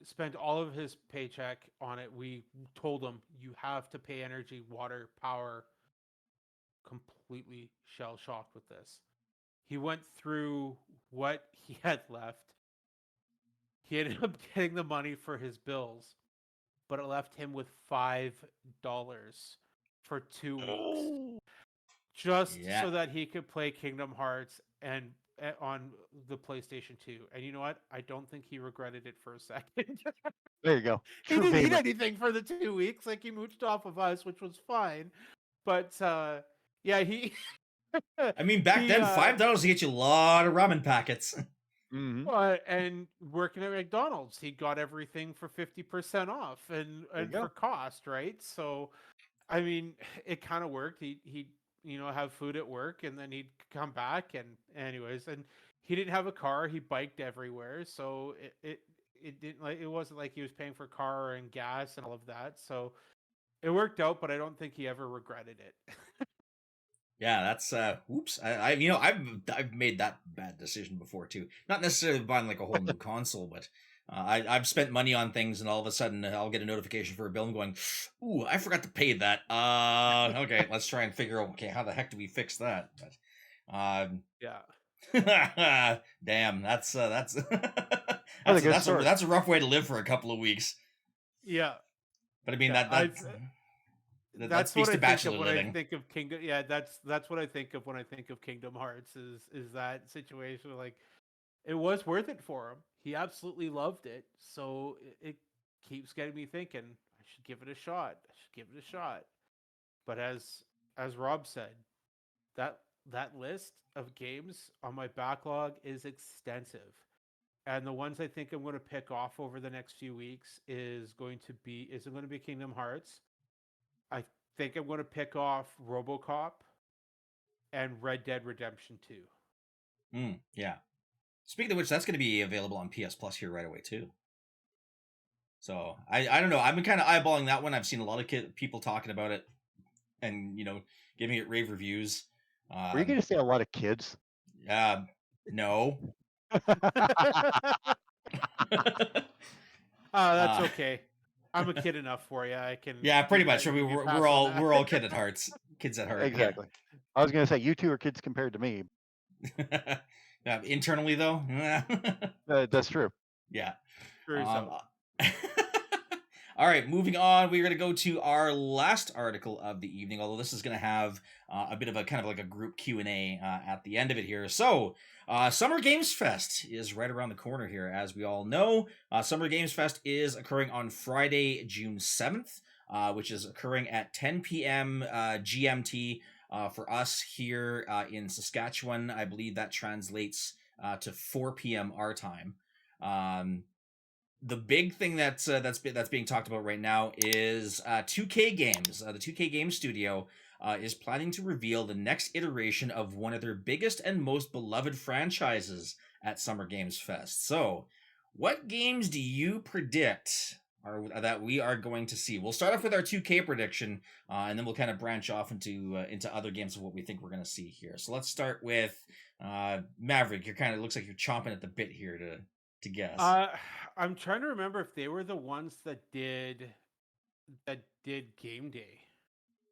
spent all of his paycheck on it. We told him, you have to pay energy, water, power. Completely shell-shocked with this. He went through what he had left. He ended up getting the money for his bills, but it left him with $5 for 2 weeks. Just so that he could play Kingdom Hearts and on the PlayStation 2. And you know what? I don't think he regretted it for a second. There you go. He didn't need anything for the 2 weeks. Like, he mooched off of us, which was fine. But yeah, he I mean, back then, $5 to get you a lot of ramen packets. Mm-hmm. And working at McDonald's, he got everything for 50% off and for cost, right? So, I mean, it kind of worked. He'd have food at work, and then he'd come back, and anyways, and he didn't have a car. He biked everywhere, so it didn't, like, it wasn't like he was paying for car and gas and all of that. So it worked out, but I don't think he ever regretted it. Yeah, that's oops. I've made that bad decision before too. Not necessarily buying like a whole new console, but I've spent money on things, and all of a sudden I'll get a notification for a bill and going, "Ooh, I forgot to pay that." Okay, let's try and figure out, okay, how the heck do we fix that? But yeah. Damn, that's that's story. that's a rough way to live for a couple of weeks. Yeah. But I mean that speaks what to I bachelor think of living. when I think of Kingdom. Yeah, that's what I think of when I think of Kingdom Hearts. Is that situation, like, it was worth it for him. He absolutely loved it. So it keeps getting me thinking, I should give it a shot. But as Rob said, that list of games on my backlog is extensive. And the ones I think I'm going to pick off over the next few weeks is going to be Kingdom Hearts. I think I'm going to pick off RoboCop and Red Dead Redemption 2. Yeah. Speaking of which, that's going to be available on PS Plus here right away too. So I don't know. I've been kind of eyeballing that one. I've seen a lot of people talking about it, and giving it rave reviews. Were you going to say a lot of kids? No. That's okay. I'm a kid enough for you. I can. Yeah, pretty much. We're all kid at hearts, kids at heart. Exactly. I was going to say you two are kids compared to me. Internally, though, that's true. Yeah. True. All right, moving on. We're going to go to our last article of the evening, although this is going to have a bit of a kind of like a group Q&A at the end of it here. So, Summer Games Fest is right around the corner here, as we all know. Summer Games Fest is occurring on Friday, June 7th, which is occurring at 10 p.m. GMT for us here in Saskatchewan. I believe that translates to 4 p.m. our time. the big thing that's being talked about right now is 2K Games. The 2K Games studio is planning to reveal the next iteration of one of their biggest and most beloved franchises at Summer Games Fest. So, what games do you predict that we are going to see? We'll start off with our 2K prediction, and then we'll kind of branch off into other games of what we think we're going to see here. So let's start with Maverick. You're kind of looks like you're chomping at the bit here to guess. I'm trying to remember if they were the ones that did Game Day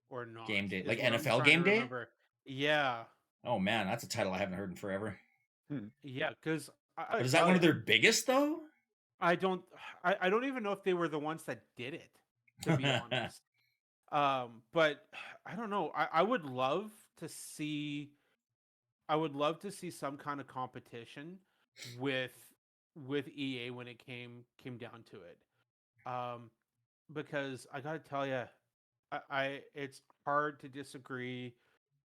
or not. Game Day, is like what I'm NFL trying Game to Day. remember. Yeah, Oh man, that's a title I haven't heard in forever. yeah, because But is that one of their biggest though? I don't even know if they were the ones that did it, to be honest. But I don't know. I would love to see some kind of competition with EA when it came down to it. Because I gotta tell you, I it's hard to disagree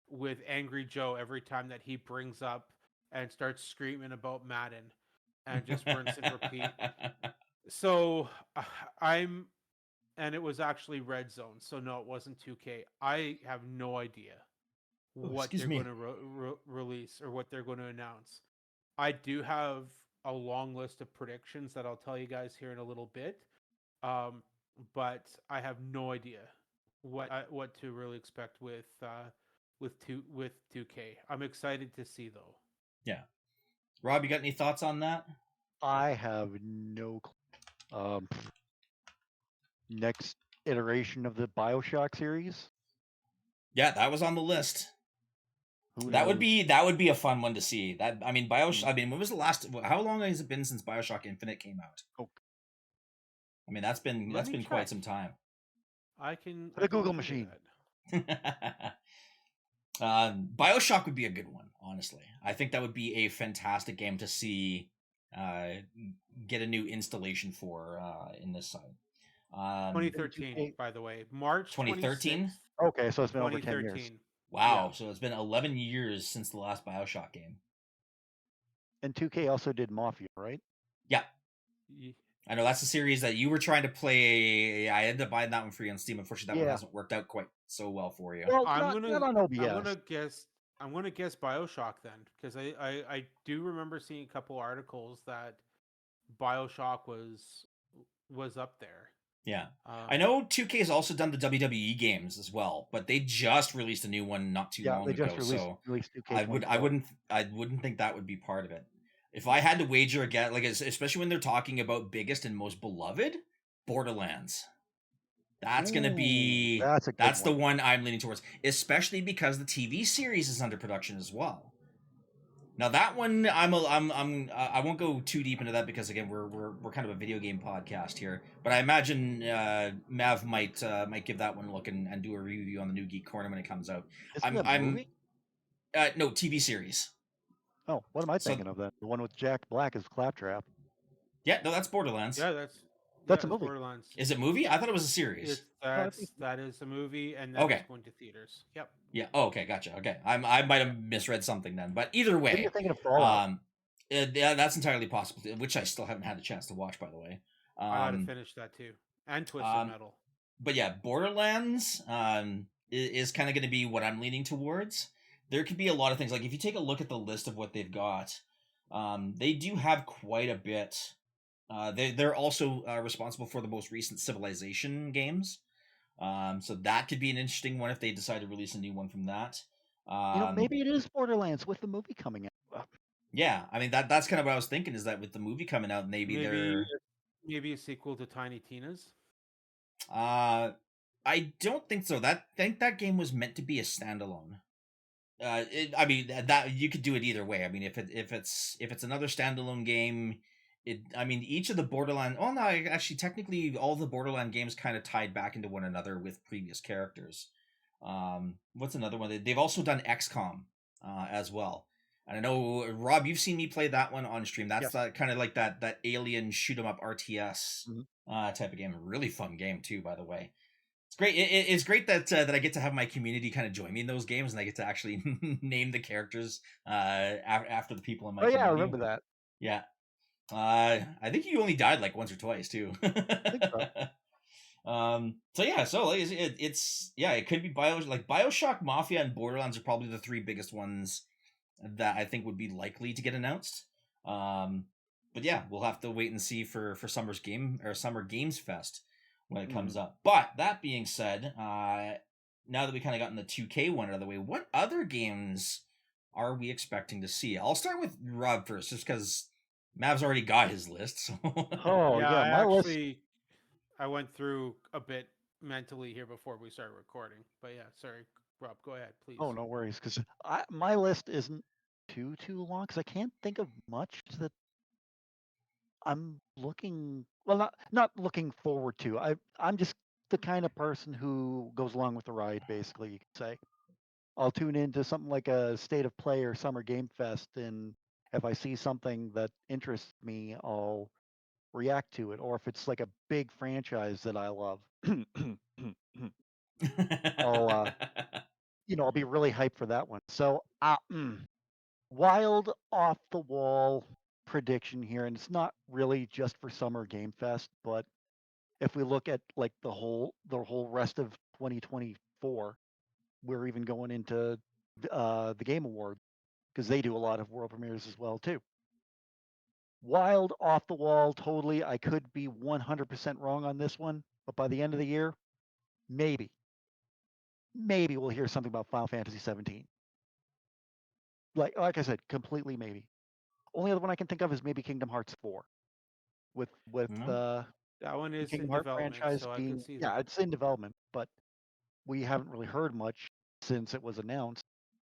with Angry Joe every time that he brings up and starts screaming about Madden and just rinse and repeat. So I'm, and it was actually Red Zone, so no, it wasn't 2K. I have no idea what they're going to release or what they're going to announce. I do have a long list of predictions that I'll tell you guys here in a little bit, but I have no idea what to really expect with 2K. I'm excited to see though. Yeah, Rob, you got any thoughts on that? I have no clue. Next iteration of the BioShock series. Yeah, that was on the list. Who that knows? would be a fun one to see. That I mean, BioShock. I mean, when was the last? How long has it been since BioShock Infinite came out? Oh. I mean, that's been quite some time. I can the Google machine. BioShock would be a good one, honestly. I think that would be a fantastic game to see get a new installation for in this side. 2013, by the way, March 2013. Okay, so it's been over 10 years. Wow, yeah. So it's been 11 years since the last BioShock game. And 2K also did Mafia, right? Yeah. I know that's a series that you were trying to play. I ended up buying that one for you on Steam. Unfortunately, that one hasn't worked out quite so well for you. Well, not on OBS. I'm gonna guess BioShock then, because I do remember seeing a couple articles that BioShock was up there. Yeah, I know 2K has also done the WWE games as well, but they just released a new one not too long ago. So released 2K I wouldn't think that would be part of it. If I had to wager again, like especially when they're talking about biggest and most beloved, Borderlands. That's gonna be that's the one I'm leaning towards, especially because the TV series is under production as well. Now that one, I won't go too deep into that because again we're kind of a video game podcast here. But I imagine Mav might give that one a look and do a review on the new Geek Corner when it comes out. Movie? No, TV series. Oh, what am I thinking of then? The one with Jack Black as Claptrap. Yeah, no, that's Borderlands. Yeah, that's a movie. Borderlands. Is it a movie? I thought it was a series. That is a movie, and that's going to theaters. Yep. Yeah. Oh, okay. Gotcha. Okay. I might have misread something then, but either way, you're thinking of Fallout. Yeah, that's entirely possible. Which I still haven't had a chance to watch, by the way. I had to finish that too, and Twisted Metal. But yeah, Borderlands is kind of going to be what I'm leaning towards. There could be a lot of things. Like if you take a look at the list of what they've got, they do have quite a bit. They're also responsible for the most recent Civilization games. So that could be an interesting one if they decide to release a new one from that. Maybe it is Borderlands with the movie coming out. Yeah, I mean that's kind of what I was thinking, is that with the movie coming out, maybe a sequel to Tiny Tina's. I don't think so. I think that game was meant to be a standalone. I mean that you could do it either way. I mean if it's another standalone game. I mean, each of the Borderland... Oh, no, actually, technically, all the Borderland games kind of tied back into one another with previous characters. What's another one? They've also done XCOM as well. And I know, Rob, you've seen me play that one on stream. That's kind of like that alien shoot-'em-up RTS type of game. A really fun game, too, by the way. It's great. It's great that I get to have my community kind of join me in those games, and I get to actually name the characters after the people in my community. I remember that. Yeah. I think you only died like once or twice too. I think so. So yeah, so like, it's yeah, it could be Bioshock, Mafia, and Borderlands are probably the three biggest ones that I think would be likely to get announced. But yeah, we'll have to wait and see for Summer Games Fest when it comes up. But that being said, now that we kind of gotten the 2K one out of the way, what other games are we expecting to see? I'll start with Rob first, just because Mav's already got his list. So. Oh Yeah, yeah, my list. I went through a bit mentally here before we started recording. But yeah, sorry, Rob, go ahead, please. Oh, no worries, because my list isn't too long, because I can't think of much that I'm looking. Well, not looking forward to. I'm just the kind of person who goes along with the ride. Basically, you could say I'll tune into something like a State of Play or Summer Game Fest, and if I see something that interests me, I'll react to it. Or if it's like a big franchise that I love, I'll I'll be really hyped for that one. So, wild off the wall prediction here, and it's not really just for Summer Game Fest, but if we look at like the whole rest of 2024, we're even going into the Game Awards because they do a lot of world premieres as well too. Wild off the wall, totally. I could be 100% wrong on this one, but by the end of the year, maybe, maybe we'll hear something about Final Fantasy 17. Like I said, completely maybe. Only other one I can think of is maybe Kingdom Hearts 4, with No. That one the is in Kingdom Hearts development, franchise so I could being, see yeah, that. it's in development, but we haven't really heard much since it was announced.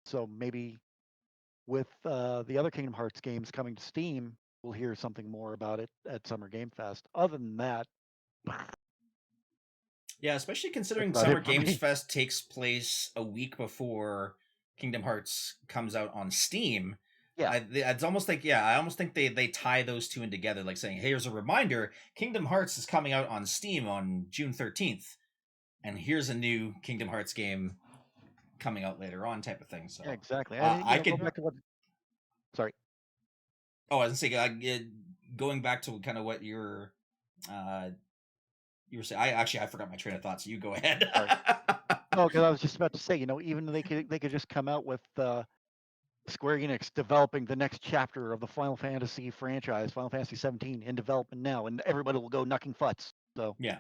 So maybe with the other Kingdom Hearts games coming to Steam, we'll hear something more about it at Summer Game Fest. Other than that, Yeah, especially that's considering about it Summer for Games me. Fest takes place a week before Kingdom Hearts comes out on Steam. Yeah, It's almost like I almost think they tie those two in together, like saying, "Hey, here's a reminder: Kingdom Hearts is coming out on Steam on June 13th, and here's a new Kingdom Hearts game coming out later on," type of thing. yeah, So, exactly. And I go could. Yeah. back to what. Sorry. Oh, I was saying, going back to kind of what uh, you were saying. I forgot my train of thought. So you go ahead. Sorry. Oh, because I was just about to say, even they could just come out with Square Enix developing the next chapter of the Final Fantasy franchise, Final Fantasy 17, in development now, and everybody will go knucking futz. So Yeah.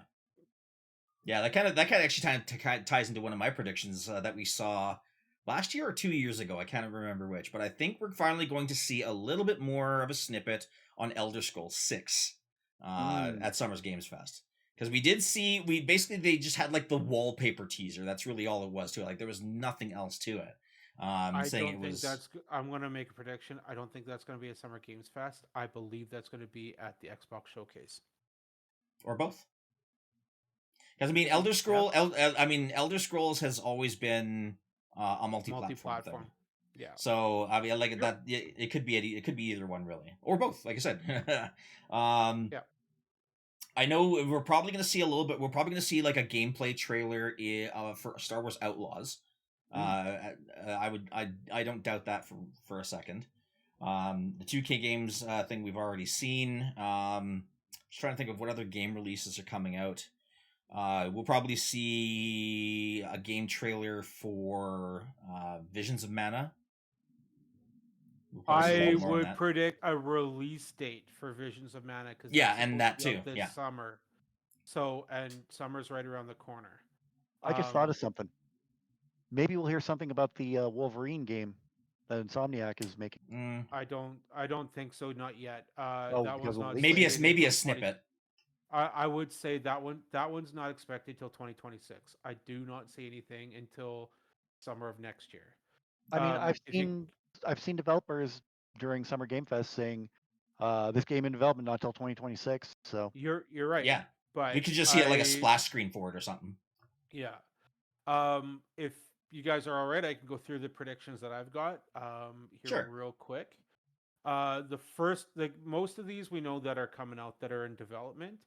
Yeah, that kind of actually kind of ties into one of my predictions that we saw last year or 2 years ago. I can't remember which, but I think we're finally going to see a little bit more of a snippet on Elder Scrolls 6 at Summer's Games Fest. Because we basically they just had like the wallpaper teaser. That's really all it was to it. Like there was nothing else to it. I Saying don't it think was I'm going to make a prediction. I don't think that's going to be at Summer Games Fest. I believe that's going to be at the Xbox Showcase. or both. Because I mean, Yeah. Elder Scrolls has always been a multi-platform thing. Multi-platform. Yeah. So I mean, like Yep. that. It could be either one really, or both. Like I said, um, Yeah. I know we're probably going to see a little bit. We're probably going to see like a gameplay trailer for Star Wars Outlaws. I don't doubt that for a second. The 2K games thing we've already seen. Just trying to think of what other game releases are coming out. We'll probably see a game trailer for Visions of Mana. We'll probably see a little I bit more on would that. predict a release date for Visions of Mana because Yeah, that's and supposed to that be too. out this Yeah. summer. So, and summer's right around the corner. I just thought of something. Maybe we'll hear something about the Wolverine game that Insomniac is making. I don't think so. Not yet. Oh, That because one's of not leaks. slated Maybe a until 20. snippet. I would say that one's not expected till 2026. I do not see anything until summer of next year. I mean, If you I've seen developers during Summer Game Fest saying this game in development not till 2026. So you're right, Yeah, we but could just see it like a splash screen for it or something. yeah. If you guys are all right, I can go through the predictions that I've got here Sure. real quick. Most of these we know that are coming out that are in development.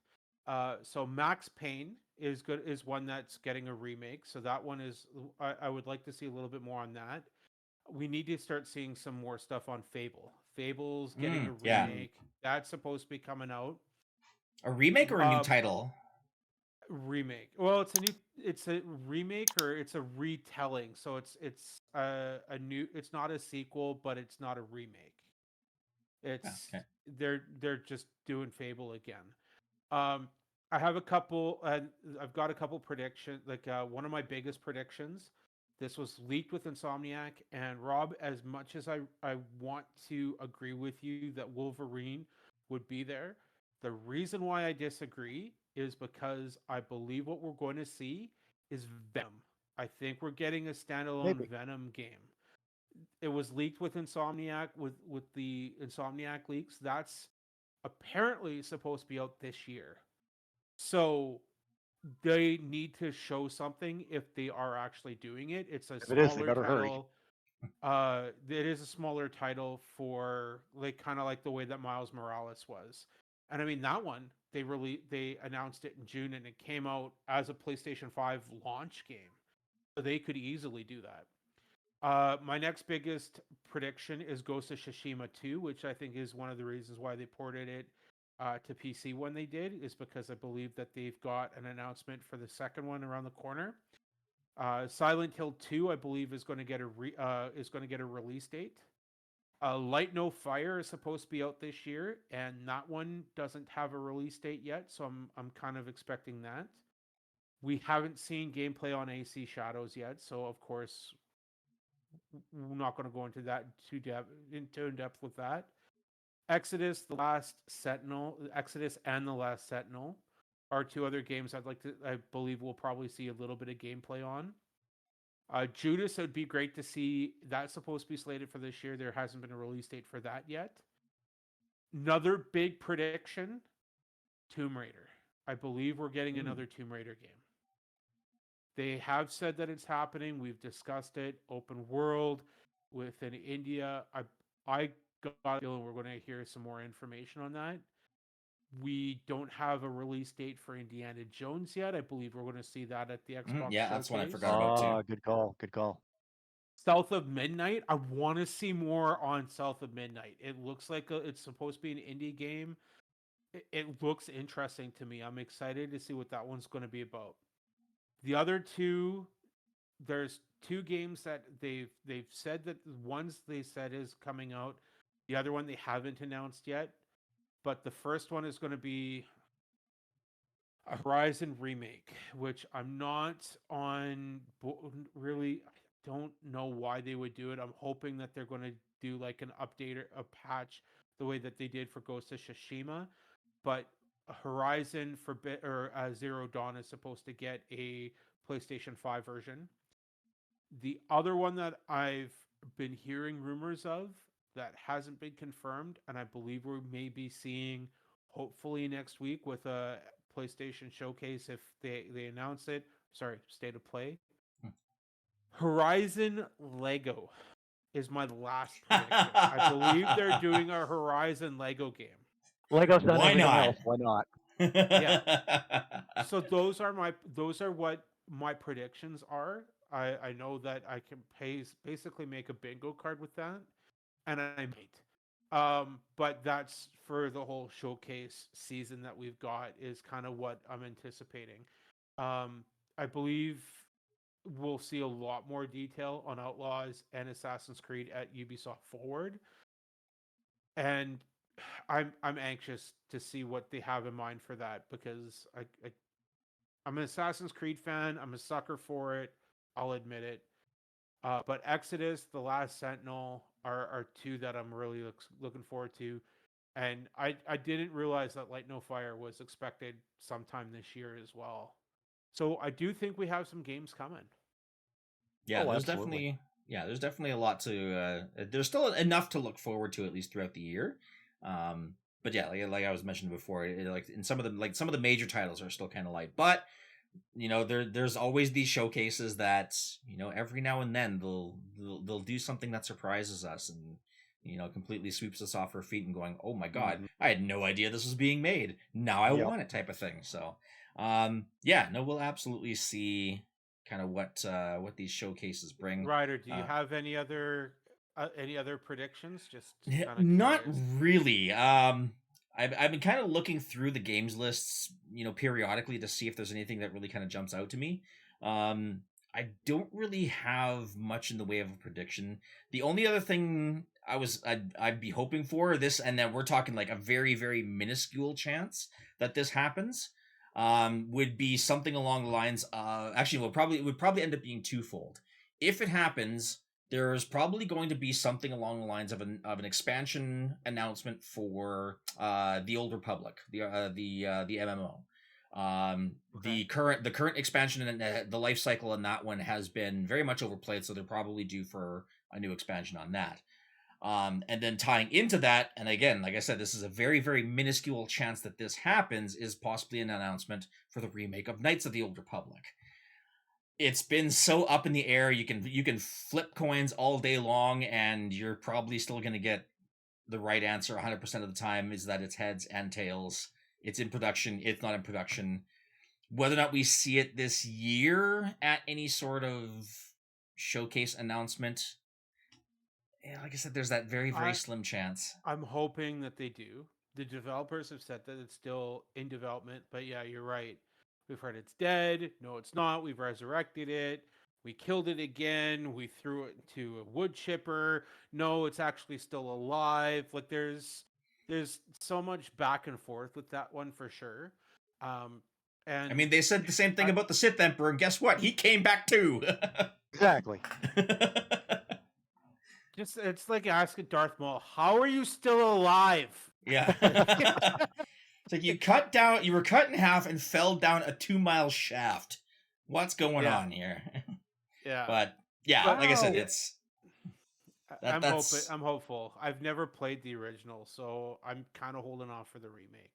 So Max Payne is one that's getting a remake. So that one is I would like to see a little bit more on that. We need to start seeing some more stuff on Fable. Fable's getting a Yeah. remake. That's supposed to be coming out. A remake or a new title? Remake. Well, it's a remake or it's a retelling. So it's a new. It's not a sequel, but it's not a remake. It's Okay. they're just doing Fable again. Um, I have a couple. I've got a couple predictions. Like one of my biggest predictions. This was leaked with Insomniac and Rob. As much as I want to agree with you that Wolverine would be there, the reason why I disagree is because I believe what we're going to see is Venom. I think we're getting a standalone Maybe. Venom game. It was leaked with Insomniac with the Insomniac leaks. That's apparently supposed to be out this year. So they need to show something if they are actually doing it. It's a If it is, they smaller better hurry. title. It is a smaller title for like kind of like the way that Miles Morales was. And I mean that one they announced it in June and it came out as a PlayStation 5 launch game. So they could easily do that. My next biggest prediction is Ghost of Tsushima 2, which I think is one of the reasons why they ported it to PC when they did, is because I believe that they've got an announcement for the second one around the corner. Silent Hill 2, I believe, is going to get a release date. Light No Fire is supposed to be out this year, and that one doesn't have a release date yet, so I'm kind of expecting that. We haven't seen gameplay on AC Shadows yet, so of course we're not going to go into that too in depth with that. Exodus and The Last Sentinel are two other games I believe we'll probably see a little bit of gameplay on. Judas, it would be great to see. That's supposed to be slated for this year. There hasn't been a release date for that yet. Another big prediction, Tomb Raider. I believe we're getting another Tomb Raider game. They have said that it's happening. We've discussed it. Open world within India. I got a feeling we're going to hear some more information on that. We don't have a release date for Indiana Jones yet. I believe we're going to see that at the Xbox Yeah, showcase. that's one I forgot about too. Good call. Good call. South of Midnight. I want to see more on South of Midnight. It looks like it's supposed to be an indie game. It looks interesting to me. I'm excited to see what that one's going to be about. The other two, there's two games that they've said that one's they said is coming out. The other one they haven't announced yet. But the first one is going to be a Horizon remake, which I'm not on really. I don't know why they would do it. I'm hoping that they're going to do like an update or a patch the way that they did for Ghost of Tsushima. But Horizon Zero Dawn is supposed to get a PlayStation 5 version. The other one that I've been hearing rumors of that hasn't been confirmed, and I believe we may be seeing hopefully next week with a PlayStation showcase if they announce it. Sorry, state of play. Horizon Lego is my last prediction. I believe they're doing a Horizon Lego game. Lego's done Why everything not? else. Why not? So those are what my predictions are. I know that I can basically make a bingo card with that, and I might. But that's for the whole showcase season that we've got is kind of what I'm anticipating. I believe we'll see a lot more detail on Outlaws and Assassin's Creed at Ubisoft Forward, and I'm anxious to see what they have in mind for that because I'm an Assassin's Creed fan. I'm a sucker for it. I'll admit it. But Exodus, The Last Sentinel are two that I'm really looking forward to. And I didn't realize that Light No Fire was expected sometime this year as well. So I do think we have some games coming. Yeah, there's absolutely. definitely a lot to. There's still enough to look forward to at least throughout the year. But yeah, like I was mentioning before, like in some of the major titles are still kind of light, but there's always these showcases that every now and then they'll do something that surprises us and completely sweeps us off our feet and going, oh my god, I had no idea this was being made, now I want it, type of thing. So we'll absolutely see kind of what these showcases bring. Ryder, do you have any other Any other predictions? Just Yeah, kind of not curious. really. I've been kind of looking through the games lists, periodically to see if there's anything that really kind of jumps out to me. Um, I don't really have much in the way of a prediction. The only other thing I'd be hoping for this, and then we're talking like a very very minuscule chance that this happens, would be something along the lines of actually, it would probably end up being twofold. If it happens, there's probably going to be something along the lines of an expansion announcement for the Old Republic, the MMO. Okay. The current expansion and the life cycle in that one has been very much overplayed, so they're probably due for a new expansion on that. And then tying into that, and again, like I said, this is a very, very minuscule chance that this happens, is possibly an announcement for the remake of Knights of the Old Republic. It's been so up in the air. You can flip coins all day long, and you're probably still going to get the right answer 100% of the time. Is that it's heads and tails. It's in production. It's not in production. Whether or not we see it this year at any sort of showcase announcement, yeah, like I said, there's that very, very I slim chance. I'm hoping that they do. The developers have said that it's still in development, but yeah, you're right. We've heard it's dead. No, it's not. We've resurrected it. We killed it again. We threw it into a wood chipper. No, it's actually still alive. Like there's so much back and forth with that one for sure. Um, I and mean, they said the same thing I, about the Sith Emperor, and guess what? He came back too. Exactly. just it's like asking Darth Maul, "How are you still alive?" Yeah. It's like you were cut in half and fell down a 2-mile shaft. What's going Yeah, on here? yeah. But yeah, But like I said, Wow. yeah, it's I'm hoping. that's I'm hopeful. I've never played the original, so I'm kind of holding off for the remake.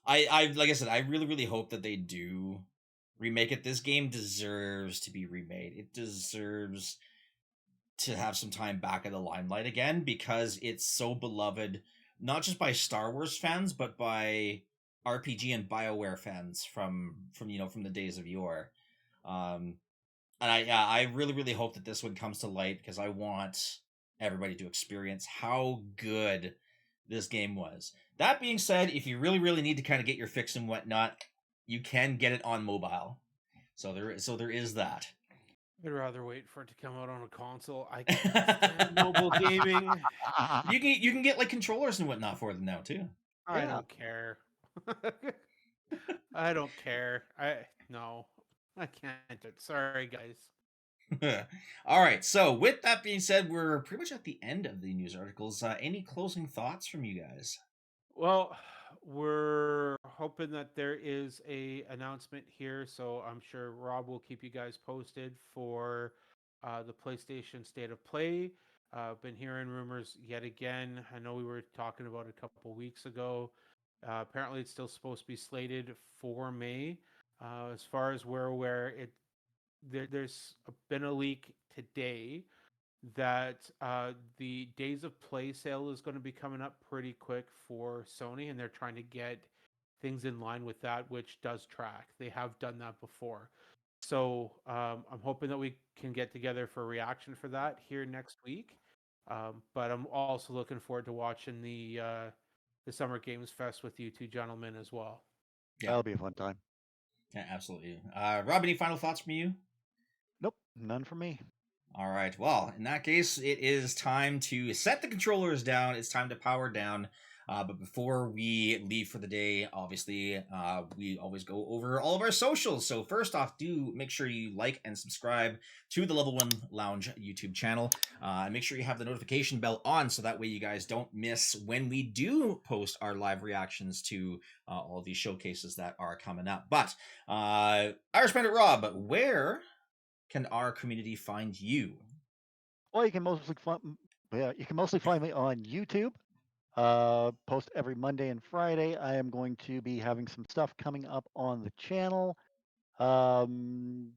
I like I said, I really really hope that they do remake it. This game deserves to be remade. It deserves to have some time back in the limelight again because it's so beloved, not just by Star Wars fans, but by RPG and BioWare fans from the days of yore. Um, and I really really hope that this one comes to light because I want everybody to experience how good this game was. That being said, if you really really need to kind of get your fix and whatnot, you can get it on mobile. So there is that. I'd rather wait for it to come out on a console. I can't stand mobile gaming. You can get like controllers and whatnot for them now too. I Yeah. don't care. I don't care. No, I can't. Sorry, guys. All right. So with that being said, we're pretty much at the end of the news articles. Any closing thoughts from you guys? Well, we're hoping that there is a announcement here, so I'm sure Rob will keep you guys posted for the PlayStation State of Play. Been hearing rumors yet again. I know we were talking about it a couple weeks ago. Apparently, it's still supposed to be slated for May. As far as we're aware, there's been a leak today that the Days of Play sale is going to be coming up pretty quick for Sony, and they're trying to get things in line with that, which does track. They have done that before. So I'm hoping that we can get together for a reaction for that here next week. But I'm also looking forward to watching the Summer Games Fest with you two gentlemen as well. Yeah, That'll be a fun time. yeah, absolutely. Rob, any final thoughts from you? Nope, none for me. All right. Well, in that case, it is time to set the controllers down. It's time to power down. But before we leave for the day, obviously, we always go over all of our socials. So first off, do make sure you like and subscribe to the Level 1 Lounge YouTube channel. And make sure you have the notification bell on so that way you guys don't miss when we do post our live reactions to all of these showcases that are coming up. But Irish Bandit Rob, where can our community find you? Well, you can mostly find me on YouTube. Post every Monday and Friday. I am going to be having some stuff coming up on the channel. Um,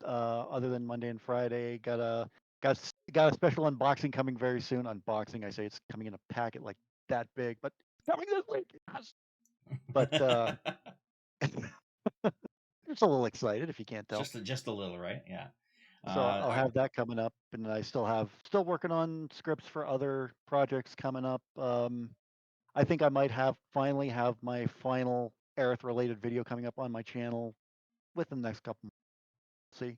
Other than Monday and Friday, got a special unboxing coming very soon. Unboxing, I say it's coming in a packet like that big, but it's coming this week. Yes. But just a little excited if you can't tell. just a little, right? Yeah. So I'll have that coming up, and I still working on scripts for other projects coming up. I think I might finally have my final Aerith related video coming up on my channel within the next couple months. See.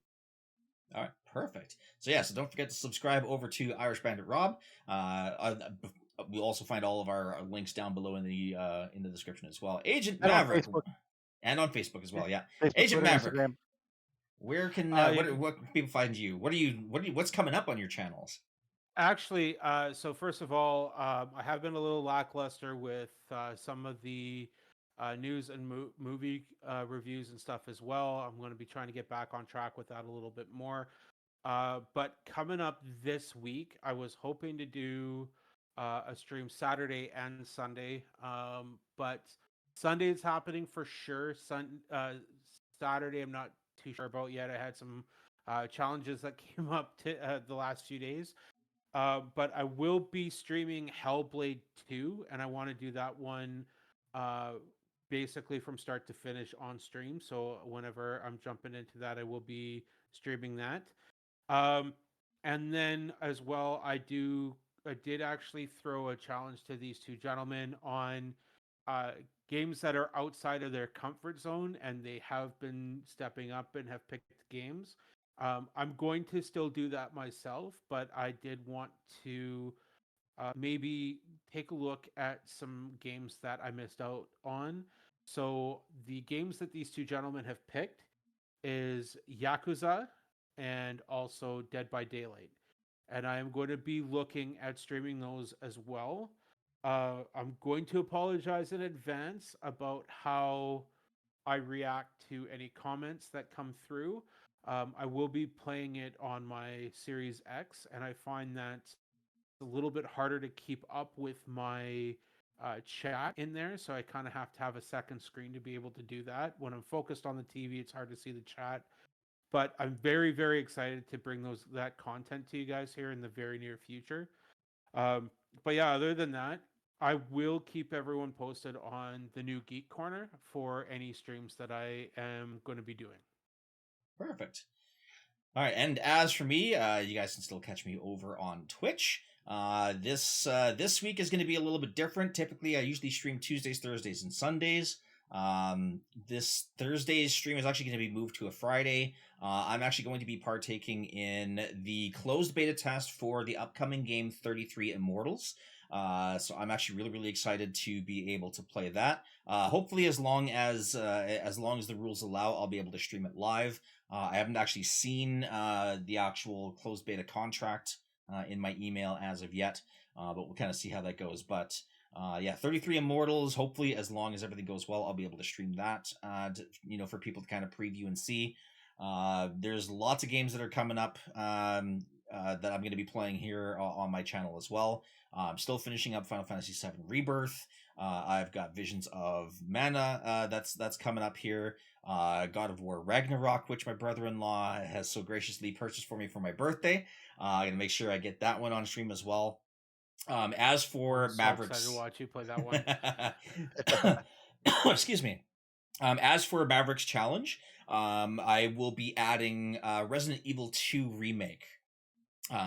All right, perfect. So yeah, so don't forget to subscribe over to Irish Bandit Rob. We'll also find all of our links down below in the description as well. Agent And Maverick, on Facebook. and on Facebook as well. Yeah, Facebook, Agent Twitter, Maverick. Instagram. Where can what can people find you? What's coming up on your channels? Actually, so first of all, I have been a little lackluster with some of the news and movie reviews and stuff as well. I'm going to be trying to get back on track with that a little bit more. But coming up this week, I was hoping to do a stream Saturday and Sunday. But Sunday is happening for sure. Saturday, I'm not too sure about yet. I had some challenges that came up to the last few days. But I will be streaming Hellblade 2, and I want to do that one basically from start to finish on stream. So whenever I'm jumping into that, I will be streaming that. And then as well, I did actually throw a challenge to these two gentlemen on games that are outside of their comfort zone, and they have been stepping up and have picked games. I'm going to still do that myself, but I did want to maybe take a look at some games that I missed out on. So the games that these two gentlemen have picked is Yakuza and also Dead by Daylight. And I am going to be looking at streaming those as well. I'm going to apologize in advance about how I react to any comments that come through. I will be playing it on my Series X, and I find that a little bit harder to keep up with my chat in there. So I kind of have to have a second screen to be able to do that. When I'm focused on the TV, it's hard to see the chat. But I'm very, very excited to bring that content to you guys here in the very near future. But yeah, other than that, I will keep everyone posted on the new Geek Corner for any streams that I am going to be doing. Perfect. All right, and as for me, you guys can still catch me over on Twitch. This week is going to be a little bit different. Typically, I usually stream Tuesdays, Thursdays, and Sundays. This Thursday's stream is actually going to be moved to a Friday. I'm actually going to be partaking in the closed beta test for the upcoming game 33 Immortals. So I'm actually really, really excited to be able to play that. Hopefully, as long as the rules allow, I'll be able to stream it live. I haven't actually seen the actual closed beta contract in my email as of yet, but we'll kind of see how that goes. But yeah, 33 Immortals. Hopefully, as long as everything goes well, I'll be able to stream that. For people to kind of preview and see. There's lots of games that are coming up that I'm going to be playing here on my channel as well. I'm still finishing up Final Fantasy VII Rebirth. I've got Visions of Mana that's coming up here. God of War Ragnarok, which my brother-in-law has so graciously purchased for me for my birthday. I'm going to make sure I get that one on stream as well. As for Mavericks, excited to watch you play that one. Excuse me. As for Mavericks Challenge, I will be adding Resident Evil 2 Remake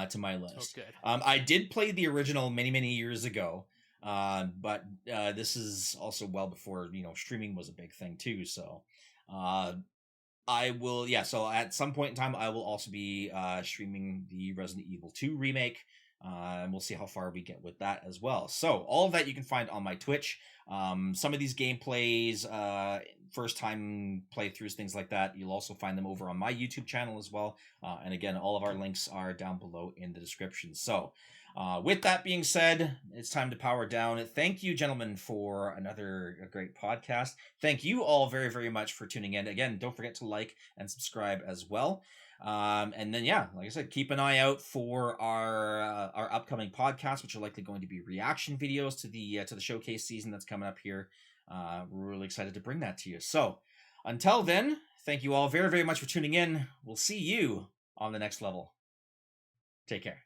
to my list. Okay. I did play the original many, many years ago, but this is also well before streaming was a big thing too. So I will, so at some point in time, I will also be streaming the Resident Evil 2 Remake. And we'll see how far we get with that as well. So all of that you can find on my Twitch. Some of these gameplays, first time playthroughs, things like that, you'll also find them over on my YouTube channel as well. And again, all of our links are down below in the description. So with that being said, it's time to power down. Thank you, gentlemen, for another great podcast. Thank you all very, very much for tuning in. Again, don't forget to like and subscribe as well. And then, like I said, keep an eye out for our upcoming podcast, which are likely going to be reaction videos to the showcase season that's coming up here. We're really excited to bring that to you. So until then, thank you all very, very much for tuning in. We'll see you on the next level. Take care.